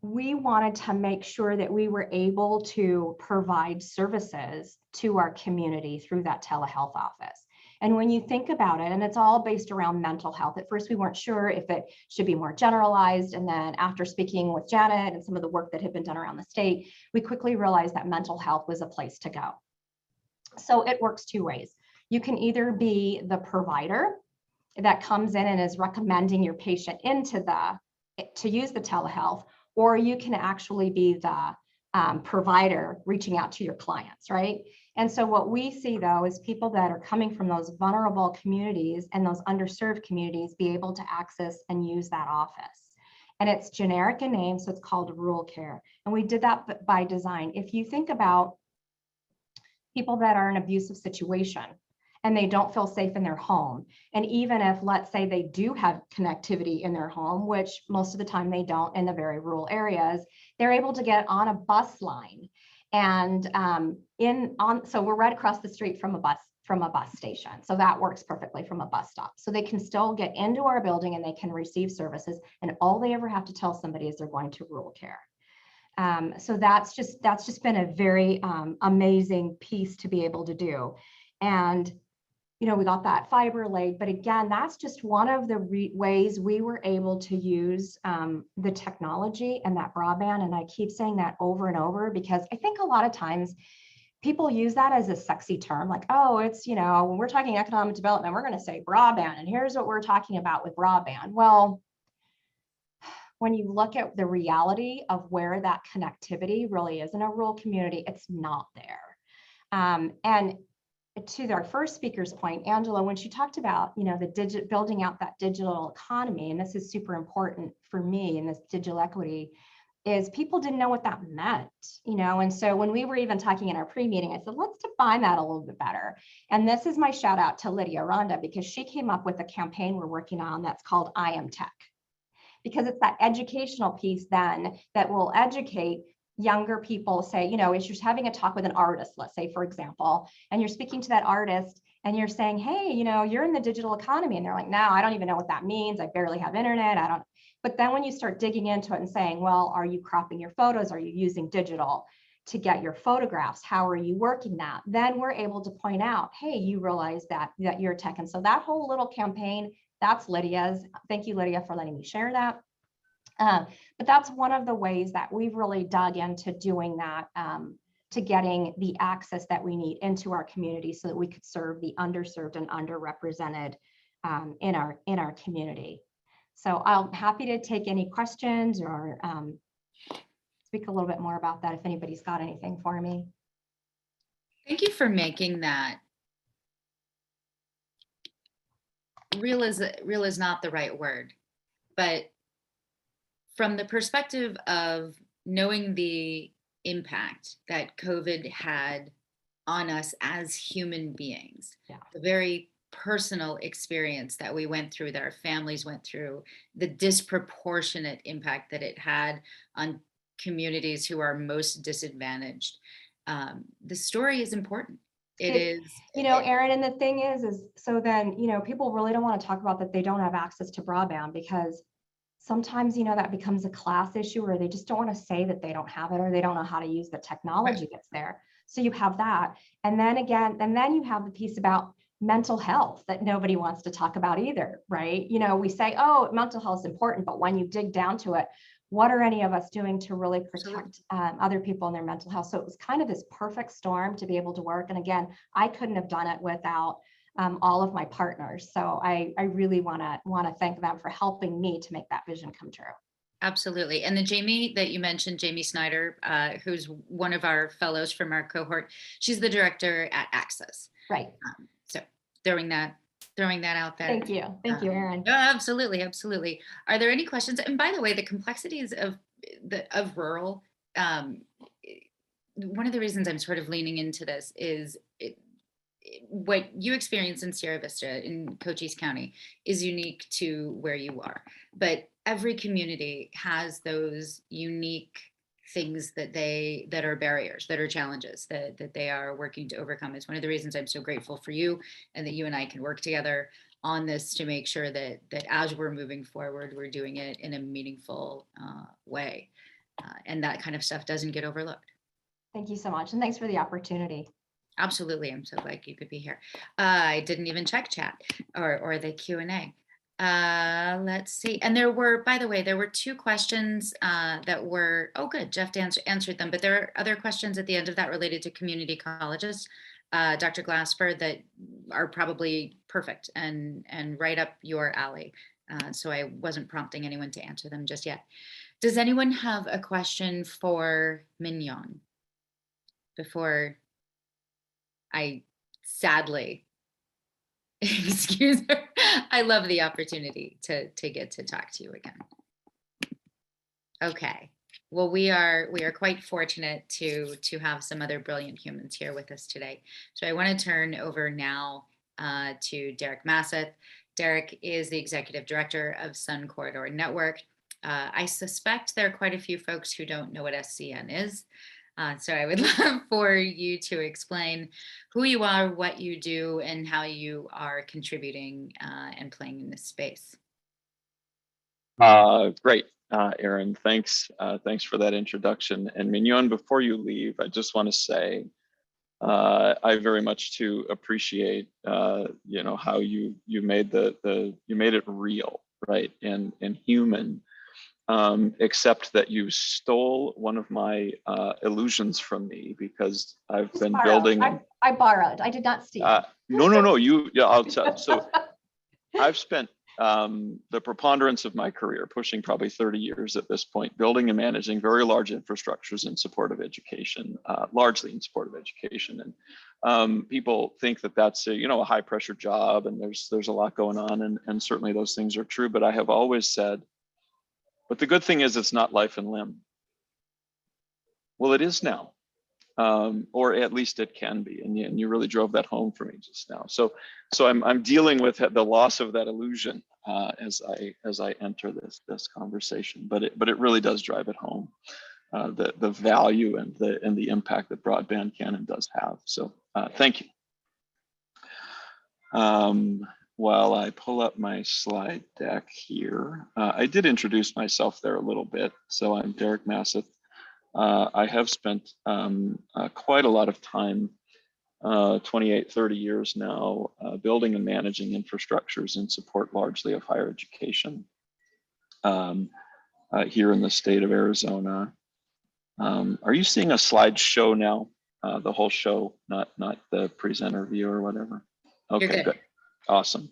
we wanted to make sure that we were able to provide services to our community through that telehealth office. And when you think about it, and it's all based around mental health, at first we weren't sure if it should be more generalized. And then after speaking with Janet and some of the work that had been done around the state, we quickly realized that mental health was a place to go. So it works 2 ways. You can either be the provider that comes in and is recommending your patient to use the telehealth, or you can actually be the provider reaching out to your clients, right? And so what we see though is people that are coming from those vulnerable communities and those underserved communities be able to access and use that office. And it's generic in name, so it's called rural care. And we did that by design. If you think about people that are in an abusive situation and they don't feel safe in their home, and even if, let's say, they do have connectivity in their home, which most of the time they don't in the very rural areas, they're able to get on a bus line. And so we're right across the street from a bus station. So that works perfectly from a bus stop. So they can still get into our building and they can receive services. And all they ever have to tell somebody is they're going to rural care. So that's just been a very amazing piece to be able to do. And you know, we got that fiber laid, but again, that's just one of the ways we were able to use the technology and that broadband. And I keep saying that over and over because I think a lot of times people use that as a sexy term, like, oh, it's, you know, when we're talking economic development, we're going to say broadband, and here's what we're talking about with broadband. Well, when you look at the reality of where that connectivity really is in a rural community, it's not there. And to our first speaker's point, Angela, when she talked about, you know, building out that digital economy, and this is super important for me in this digital equity, is people didn't know what that meant, you know. And so when we were even talking in our pre-meeting, I said, let's define that a little bit better. And this is my shout out to Lydia Rhonda, because she came up with a campaign we're working on that's called I Am Tech, because it's that educational piece then that will educate younger people. Say, you know, if you're having a talk with an artist, let's say, for example, and you're speaking to that artist and you're saying, hey, you know, you're in the digital economy. And they're like, no, I don't even know what that means. I barely have internet. I don't. But then when you start digging into it and saying, well, are you cropping your photos? Are you using digital to get your photographs? How are you working that? Then we're able to point out, hey, you realize that you're tech. And so that whole little campaign, that's Lydia's. Thank you, Lydia, for letting me share that. But that's one of the ways that we've really dug into doing that, to getting the access that we need into our community so that we could serve the underserved and underrepresented in our community. So I'm happy to take any questions or speak a little bit more about that if anybody's got anything for me. Thank you for making that. Real is not the right word, but from the perspective of knowing the impact that COVID had on us as human beings, the very personal experience that we went through, that our families went through, the disproportionate impact that it had on communities who are most disadvantaged. The story is important. It is, you know, Erin, and the thing is so then, you know, people really don't want to talk about that they don't have access to broadband, because sometimes, you know, that becomes a class issue, or they just don't want to say that they don't have it, or they don't know how to use the technology that's there. So you have that. And then again, and then you have the piece about mental health that nobody wants to talk about either, right? You know, we say, oh, mental health is important, but when you dig down to it, what are any of us doing to really protect other people and their mental health? So it was kind of this perfect storm to be able to work. And again, I couldn't have done it without all of my partners. So I really want to thank them for helping me to make that vision come true. Absolutely. And the Jamie that you mentioned, Jamie Snyder, who's one of our fellows from our cohort, she's the director at Access. Right. So throwing that out there. Thank you, Erin. Absolutely, absolutely. Are there any questions? And by the way, the complexities of rural. One of the reasons I'm sort of leaning into this is what you experience in Sierra Vista in Cochise County is unique to where you are, but every community has those unique things that are barriers, that are challenges that they are working to overcome. It's one of the reasons I'm so grateful for you, and that you and I can work together on this to make sure that as we're moving forward, we're doing it in a meaningful way. And that kind of stuff doesn't get overlooked. Thank you so much. And thanks for the opportunity. Absolutely. I'm so glad you could be here. I didn't even check chat or the Q&A. Let's see. And there were, by the way, there were 2 questions that were, oh good, Jeff answered them, but there are other questions at the end of that related to community colleges, Dr. Glassford, that are probably perfect and right up your alley. So I wasn't prompting anyone to answer them just yet. Does anyone have a question for Mignon before I sadly excuse her? I love the opportunity to get to talk to you again. Okay. Well, we are quite fortunate to have some other brilliant humans here with us today. So I want to turn over now to Derek Masseth. Derek is the executive director of Sun Corridor Network. I suspect there are quite a few folks who don't know what SCN is. So I would love for you to explain who you are, what you do, and how you are contributing and playing in this space. Great, Erin. Thanks for that introduction. And Mignon, before you leave, I just want to say I very much too appreciate how you made you made it real, right, and human. Except that you stole one of my illusions from me, because I've been building. I borrowed. I did not steal. No. I'll tell. So I've spent the preponderance of my career, pushing probably 30 years at this point, building and managing very large infrastructures in support of education, largely in support of education. And people think that that's a high pressure job, and there's a lot going on, and certainly those things are true. But I have always said, but the good thing is it's not life and limb. Well, it is now, or at least it can be, and you really drove that home for me just now. So I'm dealing with the loss of that illusion as I enter this conversation, but it really does drive it home, the value and the impact that broadband can and does have. So thank you. While I pull up my slide deck here, I did introduce myself there a little bit. So I'm Derek Masseth. I have spent quite a lot of time, 28, 30 years now, building and managing infrastructures in support largely of higher education here in the state of Arizona. Are you seeing a slideshow now? The whole show, not the presenter view or whatever? Okay, good. Awesome.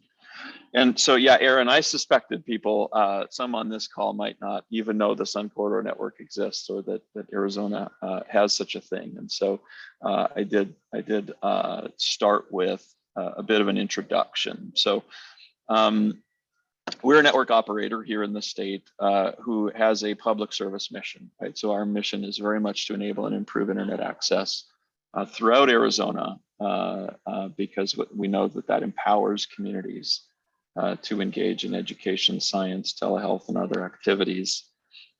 And so, yeah, Erin, I suspected people, some on this call might not even know the Sun Corridor Network exists, or that Arizona has such a thing. And so I did start with a bit of an introduction. So we're a network operator here in the state who has a public service mission, right? So our mission is very much to enable and improve internet access throughout Arizona, because we know that empowers communities to engage in education, science, telehealth, and other activities.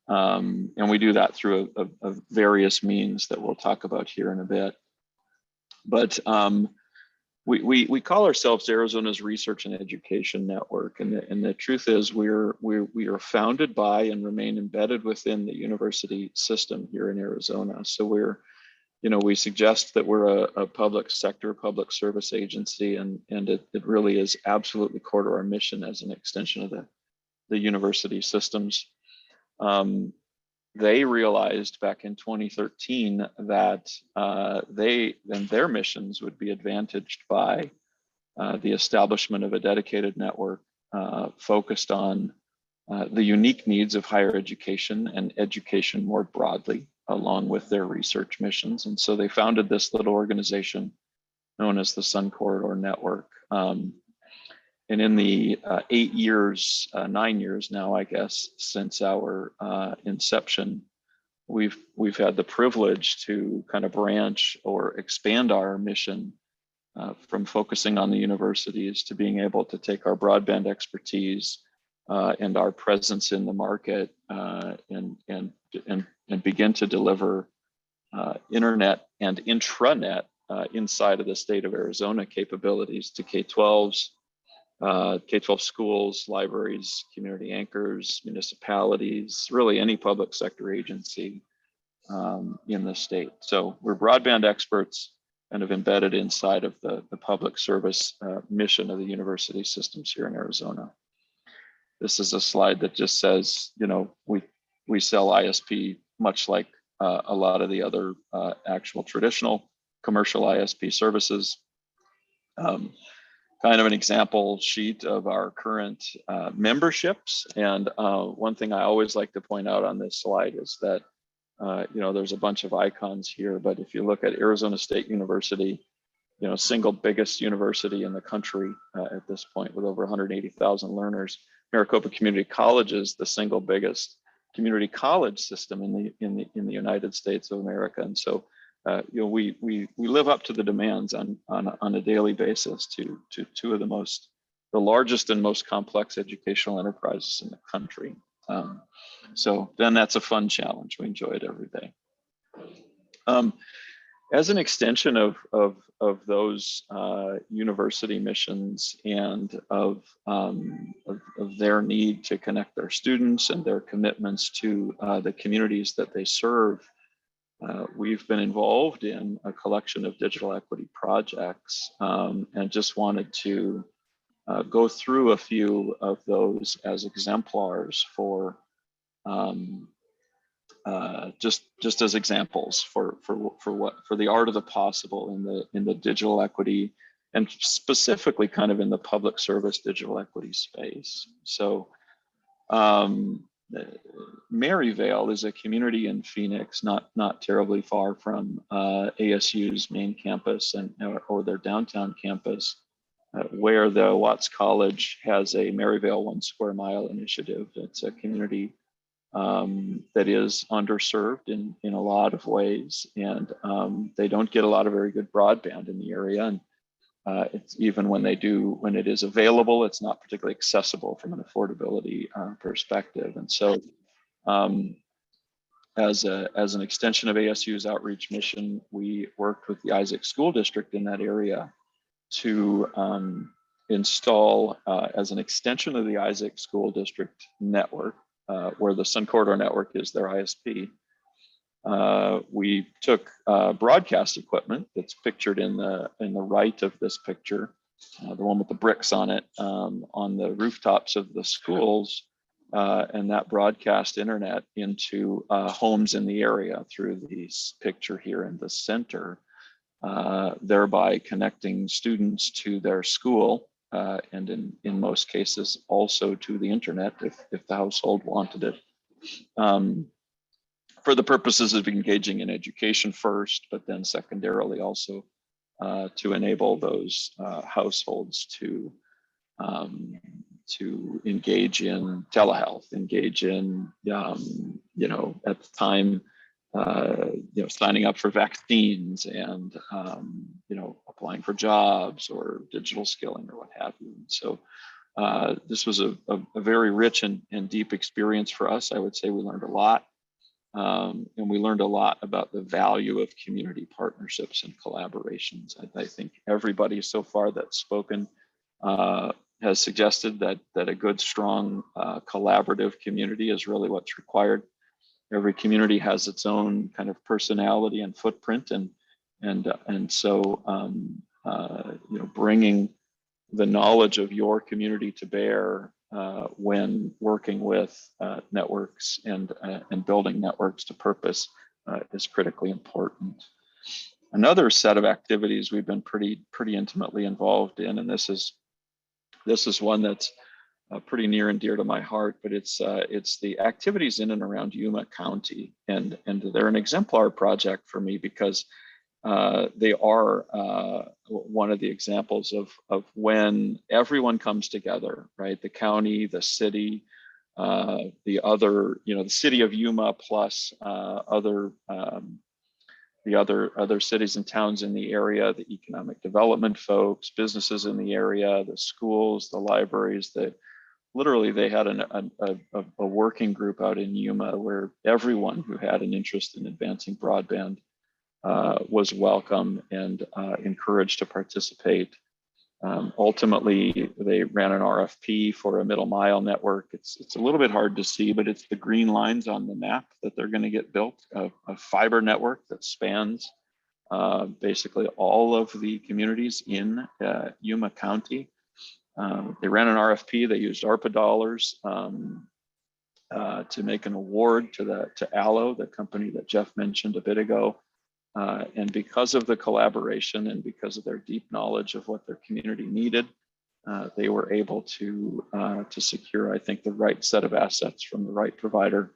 And we do that through a various means that we'll talk about here in a bit. But we call ourselves Arizona's Research and Education Network. And the truth is we are founded by and remain embedded within the university system here in Arizona. So we suggest that we're a public sector, public service agency, and it really is absolutely core to our mission as an extension of the university systems. They realized back in 2013 that they and their missions would be advantaged by the establishment of a dedicated network focused on the unique needs of higher education and education more broadly, along with their research missions. And so they founded this little organization known as the Sun Corridor Network. And in the 9 years now, I guess, since our inception, we've had the privilege to kind of branch or expand our mission from focusing on the universities to being able to take our broadband expertise and our presence in the market and begin to deliver internet and intranet inside of the state of Arizona capabilities to K-12s, K-12 schools, libraries, community anchors, municipalities, really any public sector agency in the state. So we're broadband experts kind of embedded inside of the public service mission of the university systems here in Arizona. This is a slide that just says, you know, we sell ISP much like a lot of the other actual traditional commercial ISP services. Kind of an example sheet of our current memberships. And one thing I always like to point out on this slide is that, you know, there's a bunch of icons here, but if you look at Arizona State University, you know, single biggest university in the country at this point with over 180,000 learners. Maricopa Community College is the single biggest community college system in the United States of America. And so, you know, we live up to the demands on a daily basis to two of the largest and most complex educational enterprises in the country. So then that's a fun challenge. We enjoy it every day. As an extension of those university missions and of their need to connect their students and their commitments to the communities that they serve, we've been involved in a collection of digital equity projects and just wanted to go through a few of those as exemplars for just as examples for the art of the possible in the digital equity and specifically kind of in the public service digital equity space. So Maryvale is a community in Phoenix, not terribly far from ASU's main campus or their downtown campus, where the Watts College has a Maryvale 1 square mile initiative. It's a community that is underserved in a lot of ways, and they don't get a lot of very good broadband in the area. And it's even when it is available, it's not particularly accessible from an affordability perspective. And so, as an extension of ASU's outreach mission, we worked with the Isaac School District in that area to install, as an extension of the Isaac School District network, where the Sun Corridor network is their ISP. We took broadcast equipment that's pictured in the right of this picture, the one with the bricks on it, on the rooftops of the schools, and that broadcast internet into homes in the area through this picture here in the center, thereby connecting students to their school. And in most cases also to the internet if the household wanted it, for the purposes of engaging in education first, but then secondarily also to enable those households to engage in telehealth, engage in you know, at the time, you know, signing up for vaccines and you know, applying for jobs or digital skilling or what have you. And so this was a very rich and deep experience for us. I would say we learned a lot, and we learned a lot about the value of community partnerships and collaborations. I think everybody so far that's spoken has suggested that a good, strong, collaborative community is really what's required. Every community has its own kind of personality and footprint, and so you know, bringing the knowledge of your community to bear when working with networks and building networks to purpose is critically important. Another set of activities we've been pretty intimately involved in, and this is one that's pretty near and dear to my heart, but it's the activities in and around Yuma County, and they're an exemplar project for me because they are one of the examples of when everyone comes together, right? The county, the city, the other, you know, the city of Yuma plus other, the other cities and towns in the area, the economic development folks, businesses in the area, the schools, the libraries. Literally they had a working group out in Yuma where everyone who had an interest in advancing broadband was welcome and encouraged to participate. Ultimately, they ran an RFP for a middle mile network. It's a little bit hard to see, but it's the green lines on the map that they're going to get built, a fiber network that spans basically all of the communities in Yuma County. They ran an RFP. They used ARPA dollars to make an award to Allo, the company that Jeff mentioned a bit ago. And because of the collaboration and because of their deep knowledge of what their community needed, they were able to secure, I think, the right set of assets from the right provider.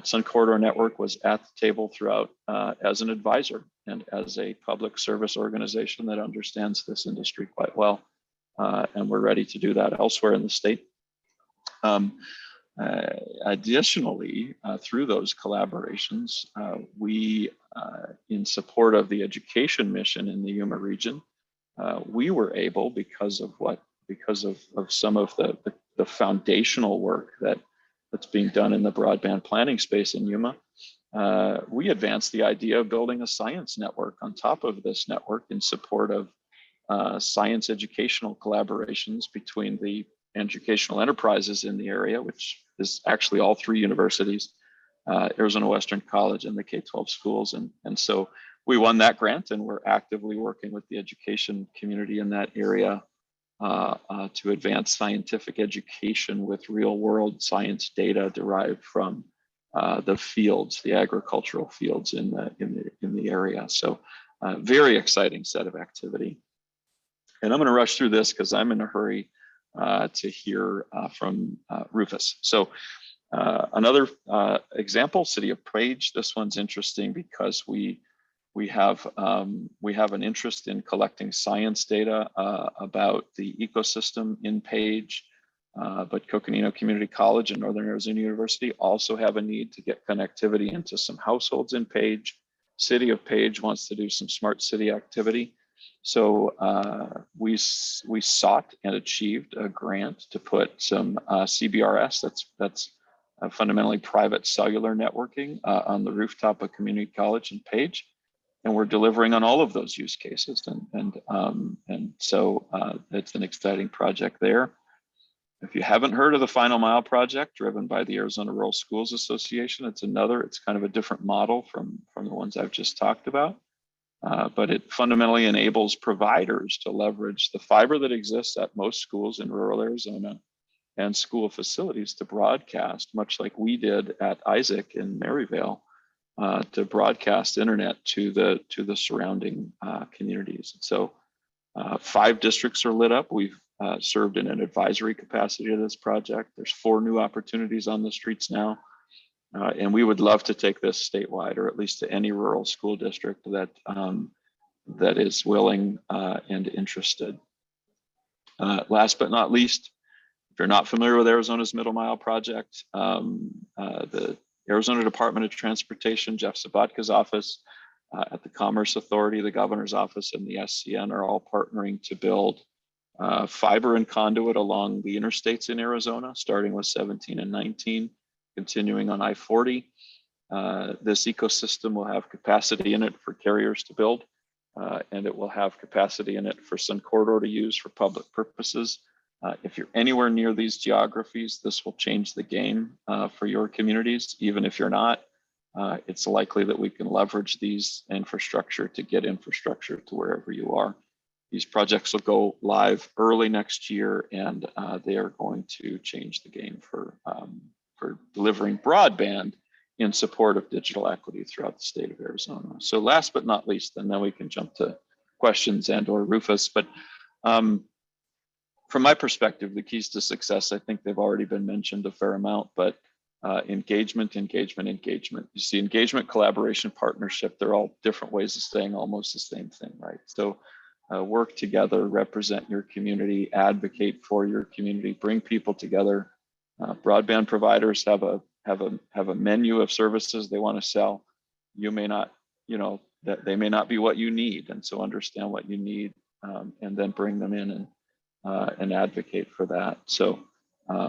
Sun Corridor Network was at the table throughout as an advisor and as a public service organization that understands this industry quite well. And we're ready to do that elsewhere in the state. Additionally, through those collaborations, we, in support of the education mission in the Yuma region, we were able, because of some of the foundational work that's being done in the broadband planning space in Yuma, we advanced the idea of building a science network on top of this network in support of science educational collaborations between the educational enterprises in the area, which is actually all three universities, Arizona Western College and the K-12 schools. And so we won that grant, and we're actively working with the education community in that area to advance scientific education with real world science data derived from the fields, the agricultural fields in the area. So very exciting set of activity. And I'm going to rush through this because I'm in a hurry to hear from Rufus. So another example, City of Page. This one's interesting because we have an interest in collecting science data about the ecosystem in Page, but Coconino Community College and Northern Arizona University also have a need to get connectivity into some households in Page. City of Page wants to do some smart city activity. So we sought and achieved a grant to put some CBRS, that's fundamentally private cellular networking, on the rooftop of Community College in Page, and we're delivering on all of those use cases. And so it's an exciting project there. If you haven't heard of the Final Mile project driven by the Arizona Rural Schools Association, it's kind of a different model from the ones I've just talked about. But it fundamentally enables providers to leverage the fiber that exists at most schools in rural Arizona and school facilities to broadcast, much like we did at Isaac in Maryvale, to broadcast internet to the surrounding communities. So 5 districts are lit up. We've served in an advisory capacity to this project. There's 4 new opportunities on the streets now. And we would love to take this statewide, or at least to any rural school district that is willing and interested. Last but not least, if you're not familiar with Arizona's Middle Mile project, the Arizona Department of Transportation, Jeff Sabatka's office, at the Commerce Authority, the governor's office, and the SCN are all partnering to build fiber and conduit along the interstates in Arizona, starting with 17 and 19. Continuing on I-40, this ecosystem will have capacity in it for carriers to build, and it will have capacity in it for Sun Corridor to use for public purposes. If you're anywhere near these geographies, this will change the game for your communities. Even if you're not, it's likely that we can leverage these infrastructure to get infrastructure to wherever you are. These projects will go live early next year, and they are going to change the game for delivering broadband in support of digital equity throughout the state of Arizona. So last but not least, and then we can jump to questions and/or Rufus. But from my perspective, the keys to success, I think they've already been mentioned a fair amount, but engagement. You see engagement, collaboration, partnership, they're all different ways of saying almost the same thing, right? So work together, represent your community, advocate for your community, bring people together. Broadband providers have a menu of services they want to sell. You may not, that they may not be what you need, and so understand what you need, and then bring them in and advocate for that. So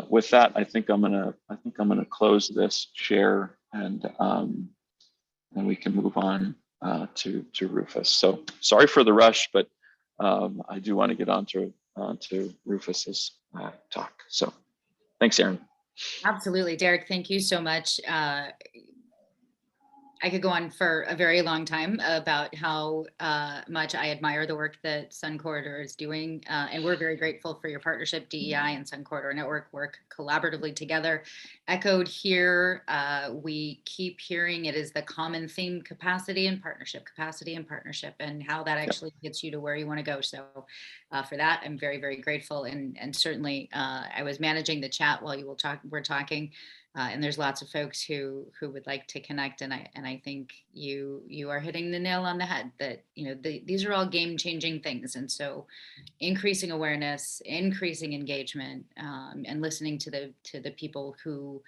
with that, I think I'm gonna close this share, and we can move on to Rufus. So sorry for the rush, but I do want to get on to Rufus's talk. So thanks, Erin. Absolutely, Derek. Thank you so much. I could go on for a very long time about how much I admire the work that Sun Corridor is doing. And we're very grateful for your partnership. DEI and Sun Corridor Network work collaboratively together. Echoed here, we keep hearing it is the common theme, capacity and partnership, and how that actually gets you to where you want to go. So for that, I'm very, very grateful. And certainly I was managing the chat while you were talking. And there's lots of folks who would like to connect, and I think you are hitting the nail on the head that these are all game-changing things, and so increasing awareness, increasing engagement, and listening to the people who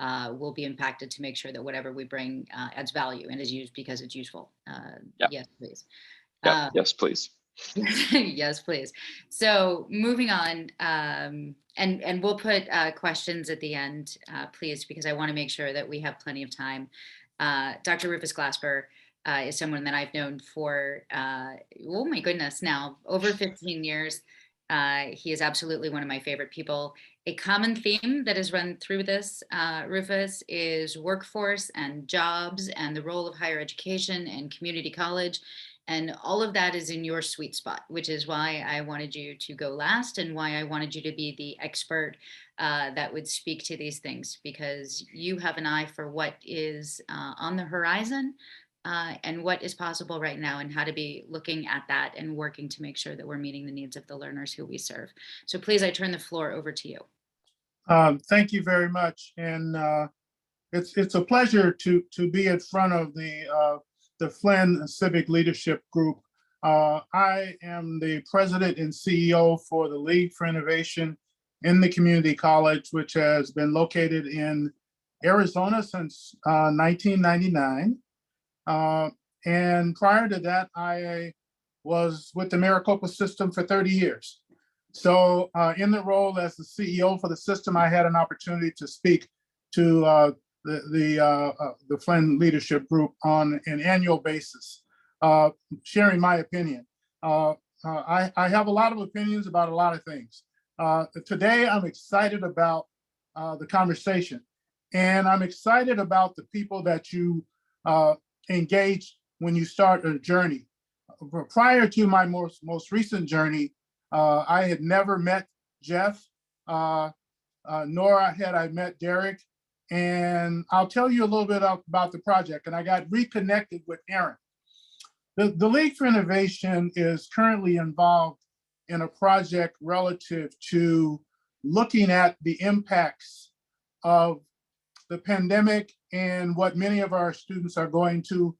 will be impacted to make sure that whatever we bring adds value and is used because it's useful. Yes, please. Yes, please. Yes, please. So moving on, and we'll put questions at the end, please, because I want to make sure that we have plenty of time. Dr. Rufus Glasper is someone that I've known for, oh my goodness, now over 15 years. He is absolutely one of my favorite people. A common theme that is run through this, Rufus, is workforce and jobs and the role of higher education and community college. And all of that is in your sweet spot, which is why I wanted you to go last and why I wanted you to be the expert that would speak to these things, because you have an eye for what is on the horizon and what is possible right now, and how to be looking at that and working to make sure that we're meeting the needs of the learners who we serve. So please, I turn the floor over to you. Thank you very much. And it's a pleasure to be in front of the Flinn Civic Leadership Group. I am the president and CEO for the League for Innovation in the Community College, which has been located in Arizona since 1999. And prior to that, I was with the Maricopa system for 30 years. So in the role as the CEO for the system, I had an opportunity to speak to the Flinn Leadership Group on an annual basis, sharing my opinion. I have a lot of opinions about a lot of things. Today, I'm excited about the conversation, and I'm excited about the people that you engage when you start a journey. Prior to my most recent journey, I had never met Jeff, nor had I met Derek. And I'll tell you a little bit about the project. And I got reconnected with Erin. The League for Innovation is currently involved in a project relative to looking at the impacts of the pandemic and what many of our students are going through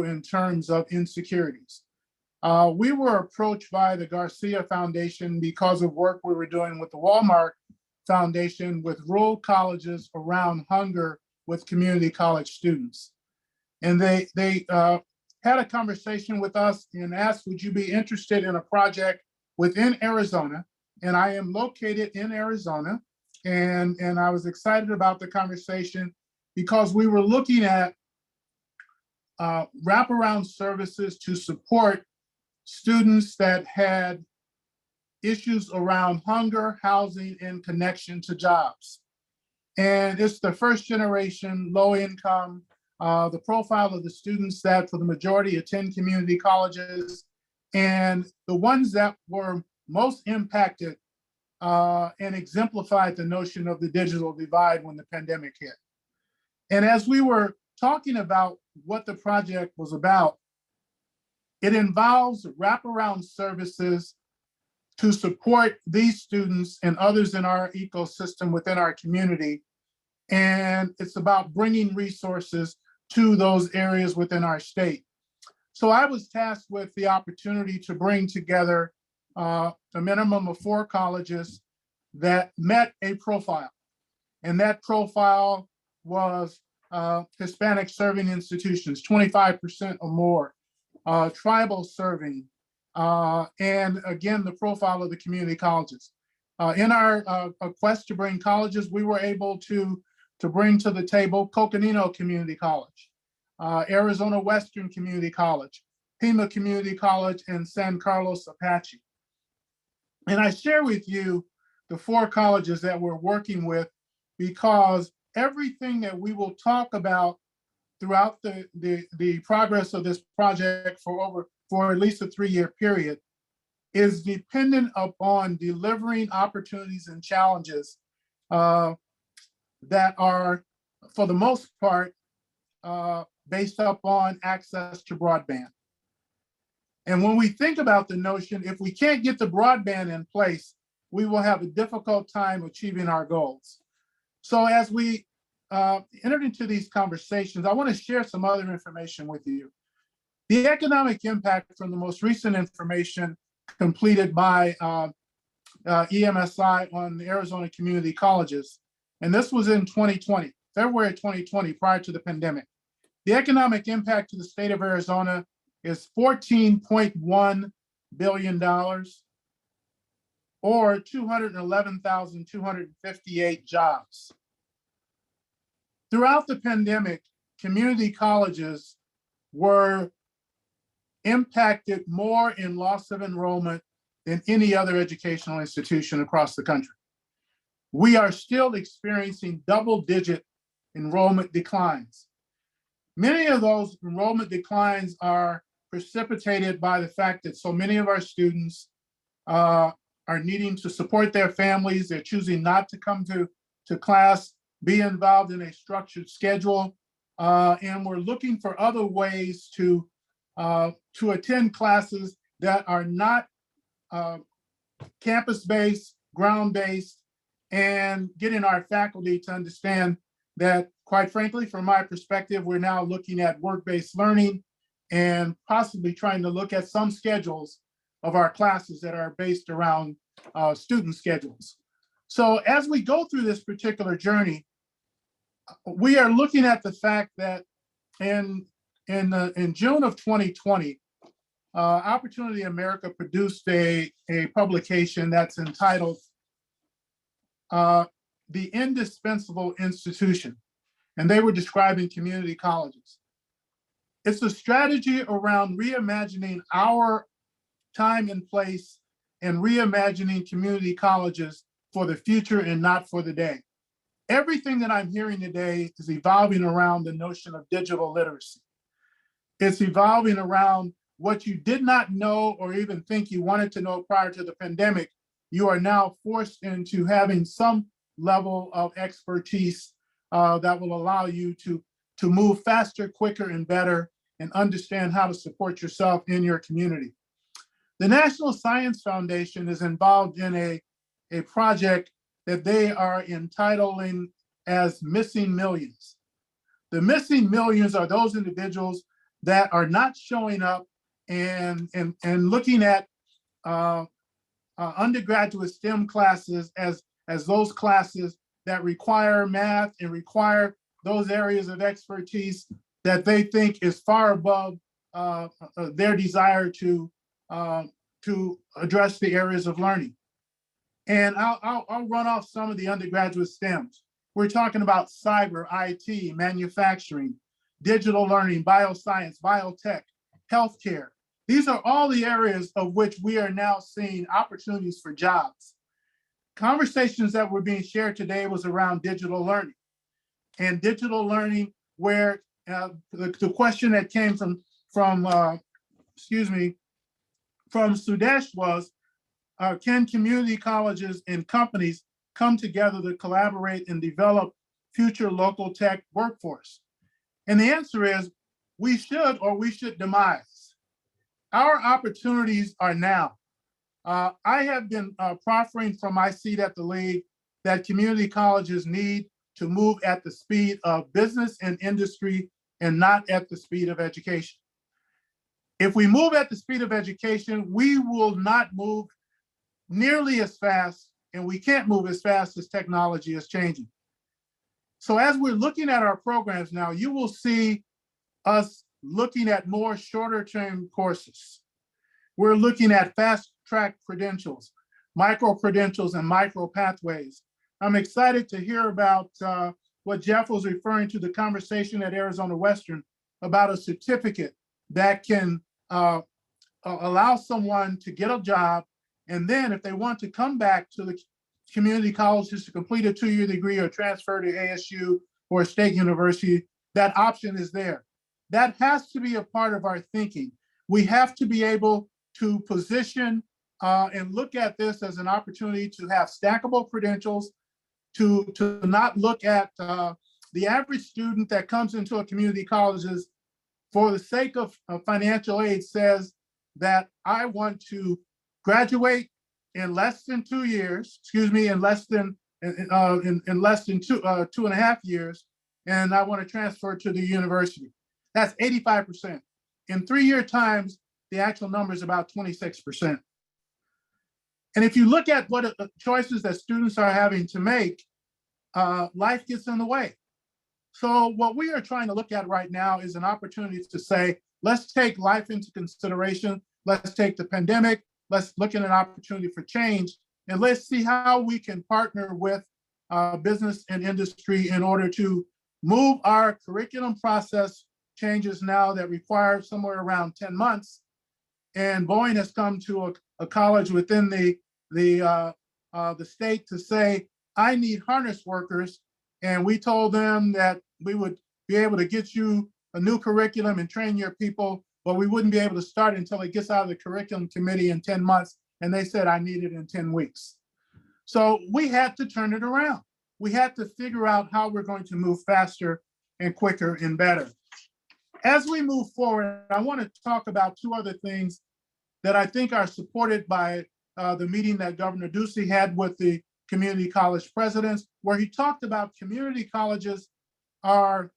in terms of insecurities. We were approached by the Garcia Foundation because of work we were doing with the Walmart Foundation with rural colleges around hunger with community college students. And they had a conversation with us and asked, would you be interested in a project within Arizona? And I am located in Arizona. And I was excited about the conversation because we were looking at wraparound services to support students that had issues around hunger, housing, and connection to jobs. And it's the first generation, low income, the profile of the students that for the majority attend community colleges, and the ones that were most impacted and exemplified the notion of the digital divide when the pandemic hit. And as we were talking about what the project was about, it involves wraparound services to support these students and others in our ecosystem within our community. And it's about bringing resources to those areas within our state. So I was tasked with the opportunity to bring together a minimum of 4 colleges that met a profile. And that profile was Hispanic serving institutions, 25% or more, tribal serving, and again, the profile of the community colleges. In our quest to bring colleges, we were able to bring to the table Coconino Community College, Arizona Western Community College, Pima Community College, and San Carlos Apache. And I share with you the 4 colleges that we're working with because everything that we will talk about throughout the progress of this project for at least a 3-year period is dependent upon delivering opportunities and challenges that are, for the most part, based upon access to broadband. And when we think about the notion, if we can't get the broadband in place, we will have a difficult time achieving our goals. So as we entered into these conversations, I want to share some other information with you. The economic impact from the most recent information completed by EMSI on the Arizona community colleges, and this was in 2020, February 2020, prior to the pandemic. The economic impact to the state of Arizona is $14.1 billion, or 211,258 jobs. Throughout the pandemic, community colleges were impacted more in loss of enrollment than any other educational institution across the country. We are still experiencing double-digit enrollment declines. Many of those enrollment declines are precipitated by the fact that so many of our students are needing to support their families. They're choosing not to come to class, be involved in a structured schedule, and we're looking for other ways to attend classes that are not campus-based, ground-based, and getting our faculty to understand that, quite frankly, from my perspective, we're now looking at work-based learning and possibly trying to look at some schedules of our classes that are based around student schedules. So as we go through this particular journey, we are looking at the fact that in June of 2020, Opportunity America produced a publication that's entitled The Indispensable Institution, and they were describing community colleges. It's a strategy around reimagining our time and place and reimagining community colleges for the future and not for the day. Everything that I'm hearing today is evolving around the notion of digital literacy. It's evolving around what you did not know or even think you wanted to know prior to the pandemic. You are now forced into having some level of expertise that will allow you to move faster, quicker, and better, and understand how to support yourself in your community. The National Science Foundation is involved in a project that they are entitling as Missing Millions. The missing millions are those individuals that are not showing up and looking at undergraduate STEM classes as those classes that require math and require those areas of expertise that they think is far above their desire to address the areas of learning. And I'll run off some of the undergraduate STEMs. We're talking about cyber, IT, manufacturing, digital learning, bioscience, biotech, healthcare. These are all the areas of which we are now seeing opportunities for jobs. Conversations that were being shared today was around digital learning. And digital learning, where the question that came from Sudesh was, can community colleges and companies come together to collaborate and develop future local tech workforce? And the answer is, we should, or we should demise. Our opportunities are now. I have been proffering from my seat at the league that community colleges need to move at the speed of business and industry and not at the speed of education. If we move at the speed of education, we will not move nearly as fast, and we can't move as fast as technology is changing. So as we're looking at our programs now, you will see us looking at more shorter term courses. We're looking at fast track credentials, micro credentials, and micro pathways. I'm excited to hear about what Jeff was referring to, the conversation at Arizona Western about a certificate that can allow someone to get a job. And then if they want to come back to the community colleges to complete a 2-year degree or transfer to ASU or a state university, that option is there. That has to be a part of our thinking. We have to be able to position and look at this as an opportunity to have stackable credentials, to not look at the average student that comes into a community colleges for the sake of financial aid says that I want to graduate in less than 2 years, in less than 2.5 years, and I want to transfer to the university. That's 85%. In 3-year times, the actual number is about 26%. And if you look at what choices that students are having to make, life gets in the way. So what we are trying to look at right now is an opportunity to say, let's take life into consideration. Let's take the pandemic. Let's look at an opportunity for change. And let's see how we can partner with business and industry in order to move our curriculum process changes now that require somewhere around 10 months. And Boeing has come to a college within the state to say, I need harness workers. And we told them that we would be able to get you a new curriculum and train your people, but we wouldn't be able to start until it gets out of the curriculum committee in 10 months. And they said, I need it in 10 weeks. So we had to turn it around. We had to figure out how we're going to move faster and quicker and better. As we move forward, I want to talk about 2 other things that I think are supported by the meeting that Governor Ducey had with the community college presidents, where he talked about community colleges are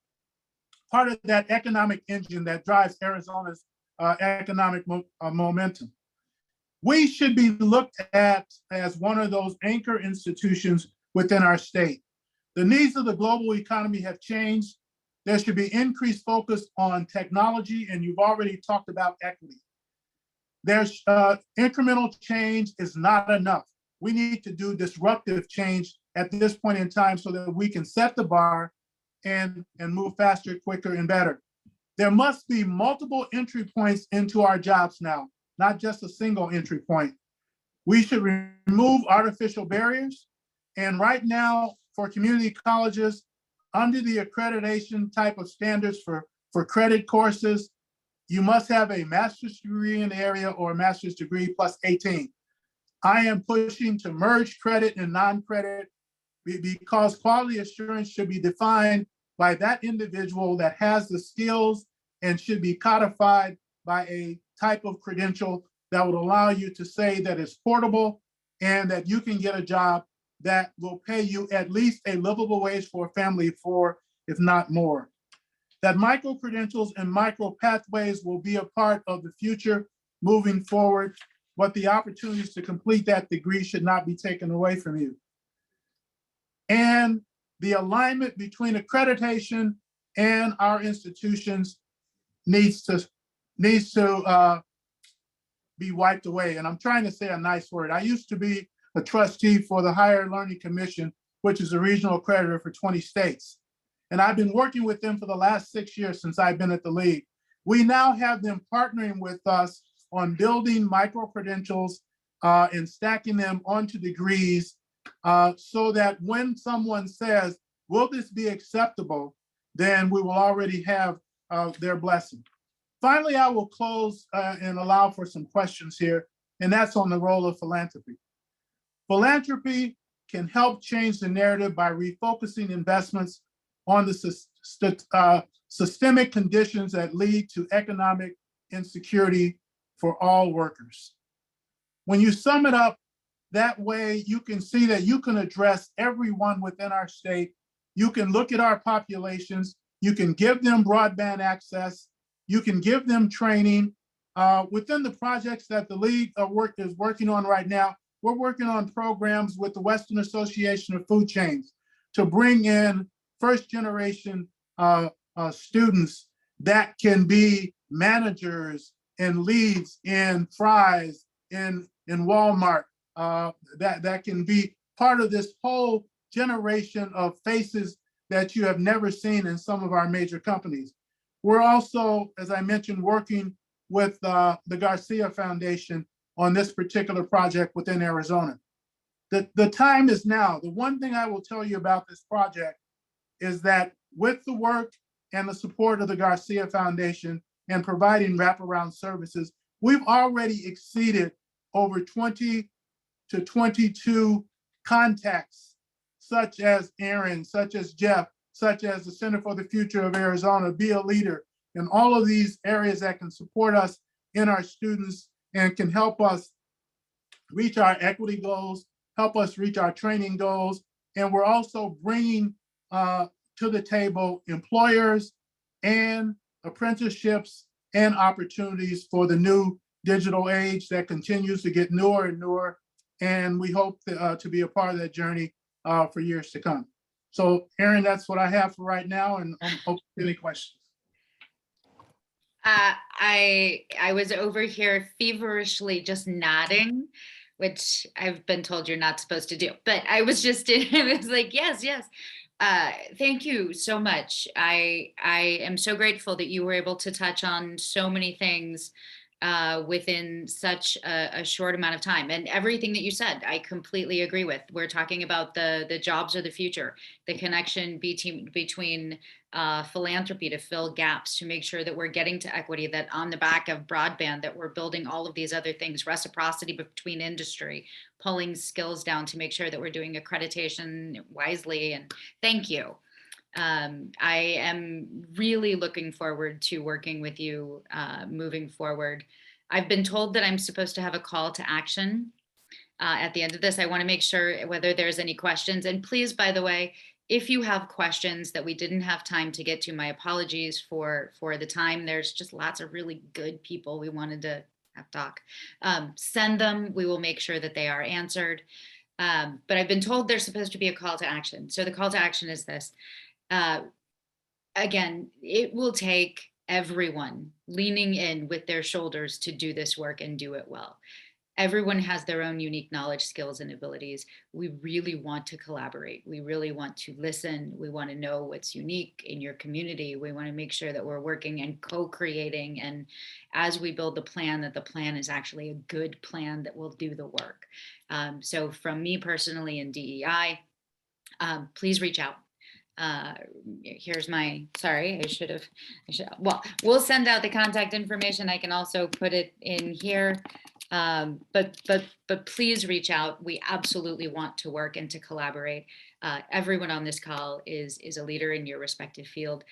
part of that economic engine that drives Arizona's economic momentum. We should be looked at as one of those anchor institutions within our state. The needs of the global economy have changed. There should be increased focus on technology, and you've already talked about equity. There's incremental change is not enough. We need to do disruptive change at this point in time so that we can set the bar and move faster, quicker, and better. There must be multiple entry points into our jobs now, not just a single entry point. We should remove artificial barriers. And right now, for community colleges, under the accreditation type of standards for credit courses, you must have a master's degree in the area or a master's degree plus 18. I am pushing to merge credit and non-credit because quality assurance should be defined by that individual that has the skills and should be codified by a type of credential that would allow you to say that it's portable and that you can get a job that will pay you at least a livable wage for a family for, if not more. That micro credentials and micro pathways will be a part of the future moving forward, but the opportunities to complete that degree should not be taken away from you. And the alignment between accreditation and our institutions needs to be wiped away. And I'm trying to say a nice word. I used to be a trustee for the Higher Learning Commission, which is a regional accreditor for 20 states. And I've been working with them for the last 6 years since I've been at the league. We now have them partnering with us on building micro-credentials and stacking them onto degrees so that when someone says, will this be acceptable, then we will already have their blessing. Finally, I will close and allow for some questions here, and that's on the role of philanthropy. Philanthropy can help change the narrative by refocusing investments on the systemic conditions that lead to economic insecurity for all workers. When you sum it up that way, you can see that you can address everyone within our state. You can look at our populations. You can give them broadband access. You can give them training. Within the projects that the league is working on right now, we're working on programs with the Western Association of Food Chains to bring in first generation students that can be managers and leads in Fry's, in Walmart, that can be part of this whole generation of faces that you have never seen in some of our major companies. We're also, as I mentioned, working with the Garcia Foundation on this particular project within Arizona. The time is now. The one thing I will tell you about this project is that with the work and the support of the Garcia Foundation and providing wraparound services, we've already exceeded over 20 to 22 contacts, such as Erin, such as Jeff, such as the Center for the Future of Arizona, Be a Leader, and all of these areas that can support us in our students and can help us reach our equity goals, help us reach our training goals. And we're also bringing to the table employers and apprenticeships and opportunities for the new digital age that continues to get newer and newer. And we hope to be a part of that journey for years to come. So Erin, that's what I have for right now, and I'm open to any questions. I was over here feverishly just nodding, which I've been told you're not supposed to do, but I was just, I was like, yes, yes. Thank you so much. I am so grateful that you were able to touch on so many things within such a short amount of time, and everything that you said, I completely agree with. We're talking about the jobs of the future, the connection between philanthropy to fill gaps, to make sure that we're getting to equity, that on the back of broadband, that we're building all of these other things, reciprocity between industry, pulling skills down to make sure that we're doing accreditation wisely. And thank you. I am really looking forward to working with you moving forward. I've been told that I'm supposed to have a call to action at the end of this. I want to make sure whether there's any questions. And please, by the way, if you have questions that we didn't have time to get to, my apologies for the time. There's just lots of really good people we wanted to have talk. Send them. We will make sure that they are answered. But I've been told there's supposed to be a call to action. So the call to action is this. Again, it will take everyone leaning in with their shoulders to do this work and do it well. Everyone has their own unique knowledge, skills, and abilities. We really want to collaborate. We really want to listen. We want to know what's unique in your community. We want to make sure that we're working and co-creating. And as we build the plan, that the plan is actually a good plan that will do the work. So from me personally in DEI, please reach out. Here's my, sorry, well, we'll send out the contact information. I can also put it in here. But please reach out. We absolutely want to work and to collaborate. Everyone on this call is a leader in your respective field.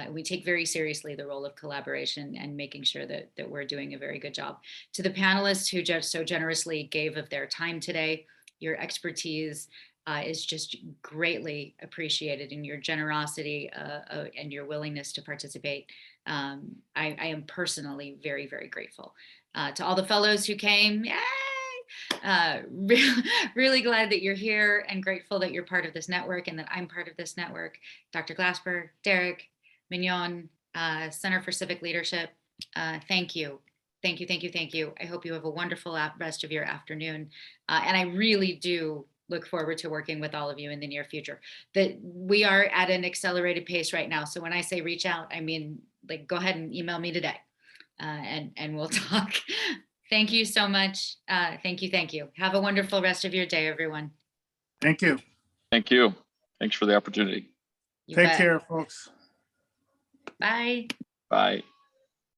We take very seriously the role of collaboration and making sure that we're doing a very good job. To the panelists who just so generously gave of their time today, your expertise is just greatly appreciated, in your generosity and your willingness to participate. I am personally very, very grateful. To all the fellows who came, yay! Really glad that you're here and grateful that you're part of this network and that I'm part of this network. Dr. Glasper, Derek, Mignon, Center for Civic Leadership, thank you. Thank you, thank you, thank you. I hope you have a wonderful rest of your afternoon. And I really do look forward to working with all of you in the near future. That we are at an accelerated pace right now. So when I say reach out, I mean, like, go ahead and email me today and we'll talk. Thank you so much. Thank you. Thank you. Have a wonderful rest of your day, everyone. Thank you. Thank you. Thanks for the opportunity. Take care, folks. Bye. Bye.